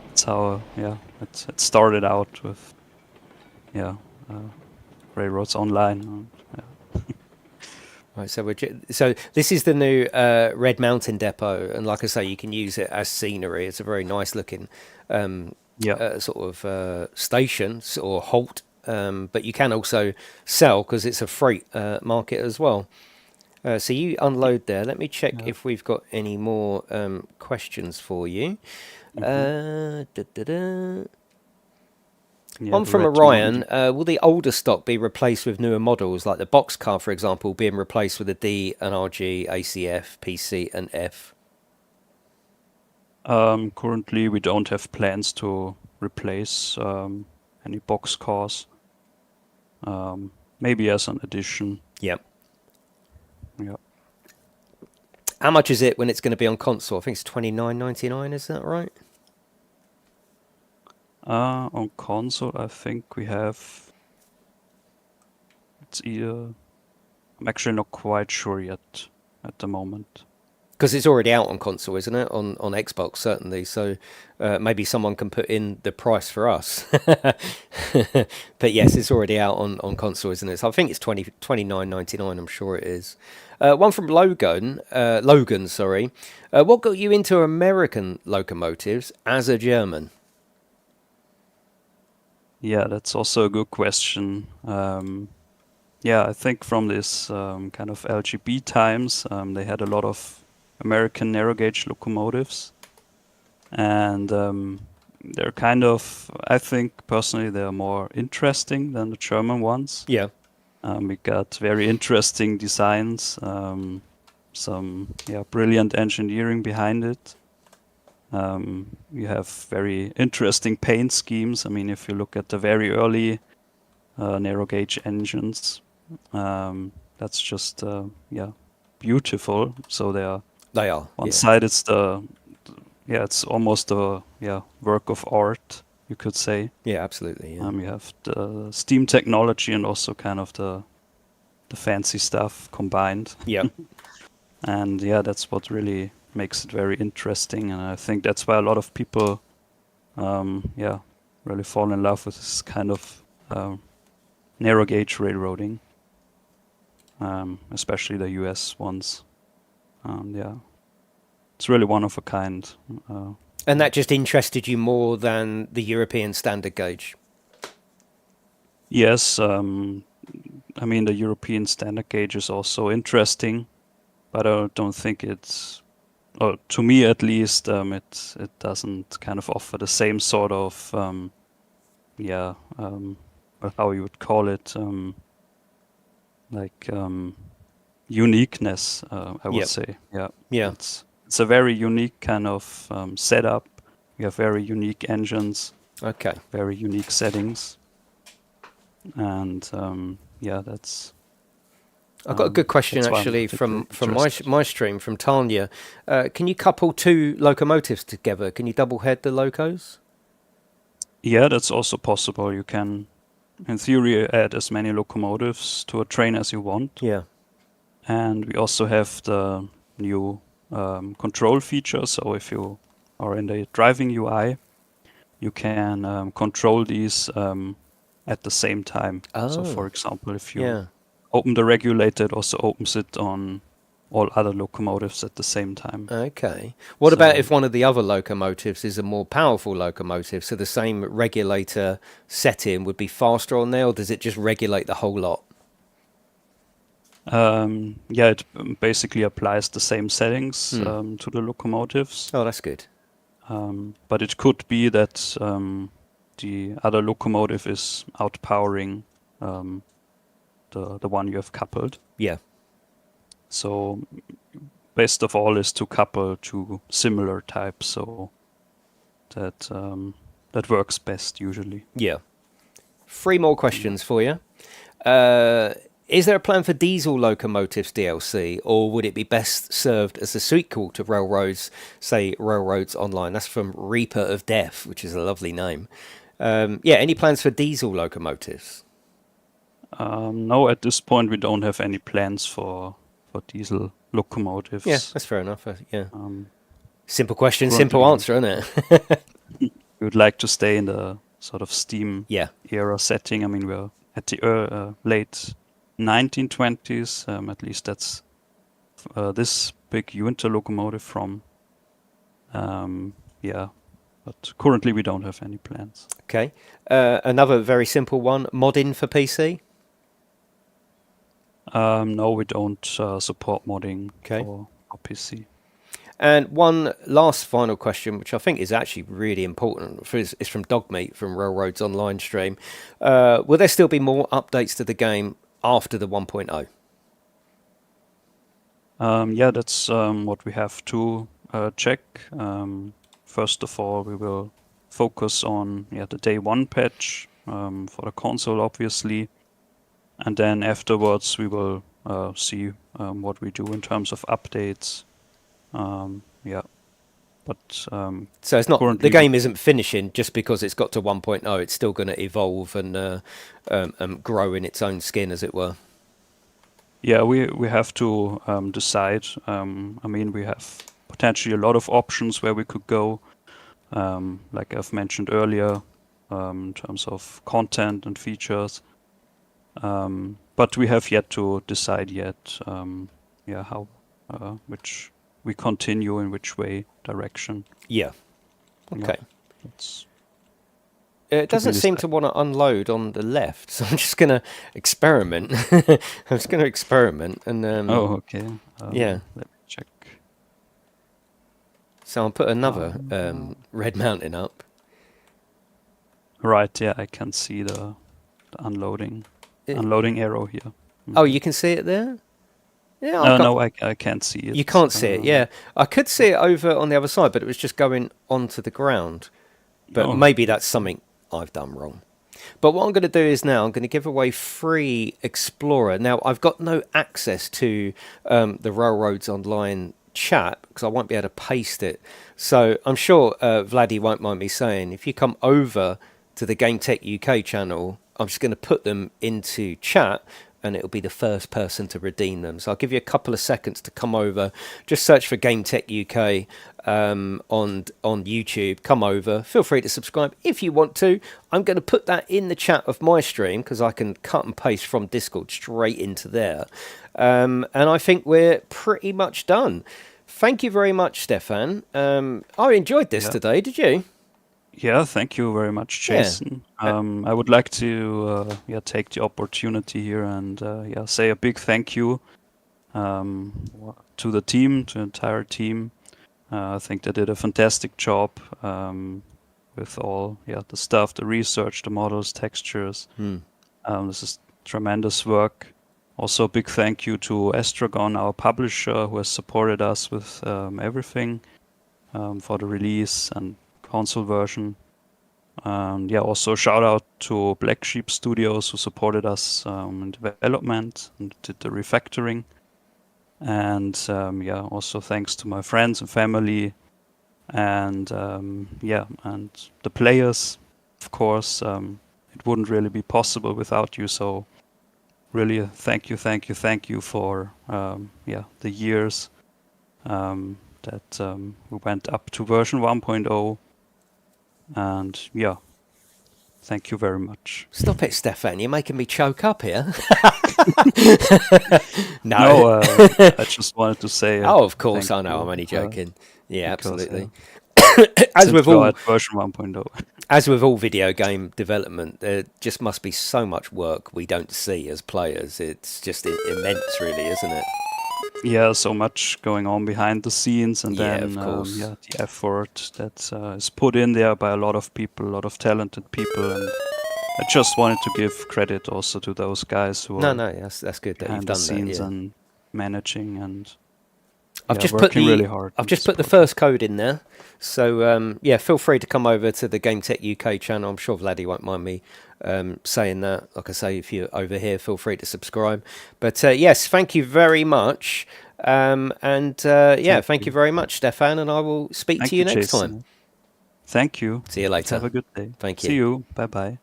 That's how it started out with Railroads Online. Right, so this is the new Red Mountain Depot, and like I say, you can use it as scenery. It's a very nice looking sort of station or halt, but you can also sell because it's a freight market as well. So you unload there. Let me check if we've got any more questions for you. One from Orion. Will the older stock be replaced with newer models, like the boxcar, for example, being replaced with a D, an RG, ACF, PC, and F? Currently, we don't have plans to replace any boxcars. Maybe as an addition. Yep. Yeah. How much is it when it's going to be on console? I think it's $29.99. Is that right? On console, I think we have. It's either. I'm actually not quite sure yet at the moment. Because it's already out on console, isn't it? On Xbox, certainly. So maybe someone can put in the price for us. But yes, it's already out on console, isn't it? So I think it's $29.99. I'm sure it is. One from Logan. Sorry. What got you into American locomotives as a German? Yeah, that's also a good question. I think from this kind of LGB times, they had a lot of American narrow gauge locomotives, and they're kind of, I think personally, they're more interesting than the German ones. Yeah. We got very interesting designs, some brilliant engineering behind it. You have very interesting paint schemes. I mean, if you look at the very early narrow gauge engines. That's just beautiful. So They are. one side it's it's almost a work of art, you could say. Yeah, absolutely. Yeah. You have the steam technology and also kind of the fancy stuff combined. Yeah. And that's what really makes it very interesting. And I think that's why a lot of people, really fall in love with this kind of narrow gauge railroading, especially the US ones. It's really one of a kind. And that just interested you more than the European standard gauge? Yes, I mean, the European standard gauge is also interesting, but I don't think it's, or to me at least, it doesn't kind of offer the same sort of, how you would call it, like uniqueness, I would say. Yeah. It's a very unique kind of setup. We have very unique engines. Okay. Very unique settings. And that's. I've got a good question actually from my stream from Tanya. Can you couple two locomotives together? Can you double head the locos? Yeah, that's also possible. You can, in theory, add as many locomotives to a train as you want. Yeah. And we also have the new control feature. So if you are in the driving UI, you can control these at the same time. Oh. So for example, if you open the regulator, it also opens it on all other locomotives at the same time. Okay. What about if one of the other locomotives is a more powerful locomotive? So the same regulator setting would be faster on there, or does it just regulate the whole lot? It basically applies the same settings to the locomotives. Oh, that's good. But it could be that the other locomotive is outpowering the one you have coupled. Yeah. So best of all is to couple two similar types, so that works best usually. Yeah. 3 more questions for you. Is there a plan for diesel locomotives DLC, or would it be best served as a sequel to Railroads, say Railroads Online? That's from Reaper of Death, which is a lovely name. Any plans for diesel locomotives? No, at this point we don't have any plans for diesel locomotives. Yeah, that's fair enough. Simple question, simple answer, isn't it? We would like to stay in the sort of steam era setting. I mean, we're at the late 1920s. At least that's this big Uinta locomotive from. But currently we don't have any plans. Okay. Another very simple one, modding for PC? No, we don't support modding for PC. And one last final question, which I think is actually really important, is from Dogmeat from Railroads Online stream. Will there still be more updates to the game after the 1.0? That's what we have to check. First of all, we will focus on the day 1 patch for the console, obviously. And then afterwards, we will see what we do in terms of updates. But so it's not the game isn't finishing just because it's got to 1.0. It's still going to evolve and grow in its own skin, as it were. Yeah, we have to decide. I mean, we have potentially a lot of options where we could go, like I've mentioned earlier, in terms of content and features. But we have yet to decide yet, how which we continue in which direction. Yeah. Okay. Yeah, it doesn't seem to want to unload on the left, so I'm just going to experiment. I'm just going to experiment and. Okay. Yeah. Let me check. So I'll put another red mountain up. Right. Yeah, I can see the unloading arrow here. Oh, you can see it there? Yeah. No, I can't see it. You can't see it. Yeah, I could see it over on the other side, but it was just going onto the ground. But maybe that's something I've done wrong. But what I'm going to do is now I'm going to give away free Explorer. Now, I've got no access to the Railroads Online chat because I won't be able to paste it. So I'm sure Vladdy won't mind me saying, if you come over to the GameTechUK channel, I'm just going to put them into chat and it'll be the first person to redeem them. So I'll give you a couple of seconds to come over. Just search for GameTechUK on YouTube. Come over. Feel free to subscribe if you want to. I'm going to put that in the chat of my stream because I can cut and paste from Discord straight into there. And I think we're pretty much done. Thank you very much, Stefan. I enjoyed this today. Did you? Yeah, thank you very much, Jason. I would like to take the opportunity here and say a big thank you to the team, to the entire team. I think they did a fantastic job with all the stuff, the research, the models, textures. This is tremendous work. Also, a big thank you to Astragon, our publisher, who has supported us with everything for the release and console version. Also shout out to Black Sheep Studios, who supported us in development and did the refactoring. And also thanks to my friends and family and and the players, of course. It wouldn't really be possible without you, so really thank you for the years that we went up to version 1.0. And thank you very much. Stop it, Stefan. You're making me choke up here. No, I just wanted to say. Oh, of course, I know. I'm only joking. Yeah, absolutely. As with all version 1.0. As with all video game development, there just must be so much work we don't see as players. It's just immense, really, isn't it? Yeah, so much going on behind the scenes, and then of course. the effort that is put in there by a lot of people, a lot of talented people, and I just wanted to give credit also to those guys who are that's good that you've behind the done scenes that. And managing and I've just working really hard. I've just put the first code in there, so feel free to come over to the GameTechUK channel. I'm sure Vladdy won't mind me saying that. Like I say, if you're over here, feel free to subscribe. But yes, thank you very much, thank you very much, Stefan, and I will speak to you next time. Thank you. See you later. Have a good day. Thank you. See you. Bye bye.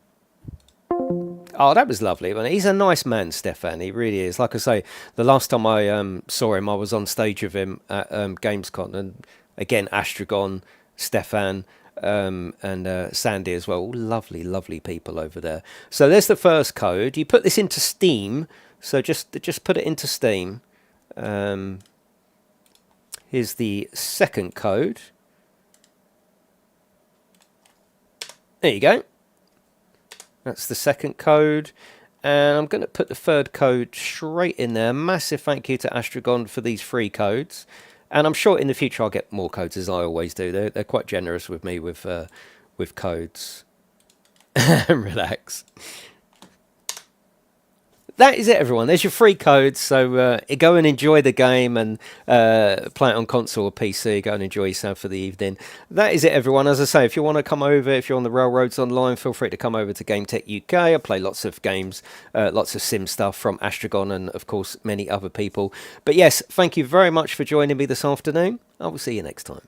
Oh, that was lovely. He's a nice man, Stefan. He really is. Like I say, the last time I saw him, I was on stage with him at Gamescom. And again, Astragon, Stefan, and Sandy as well. All lovely, lovely people over there. So there's the first code. You put this into Steam. So just put it into Steam. Here's the second code. There you go. That's the second code, and I'm going to put the third code straight in there. Massive thank you to Astragon for these free codes, and I'm sure in the future I'll get more codes, as I always do. They're quite generous with me with codes. Relax. That is it, everyone. There's your free codes. So go and enjoy the game and play it on console or PC. Go and enjoy yourself for the evening. That is it, everyone. As I say, if you want to come over, if you're on the Railroads Online, feel free to come over to GameTechUK. I play lots of games, lots of sim stuff from Astragon and, of course, many other people. But yes, thank you very much for joining me this afternoon. I will see you next time.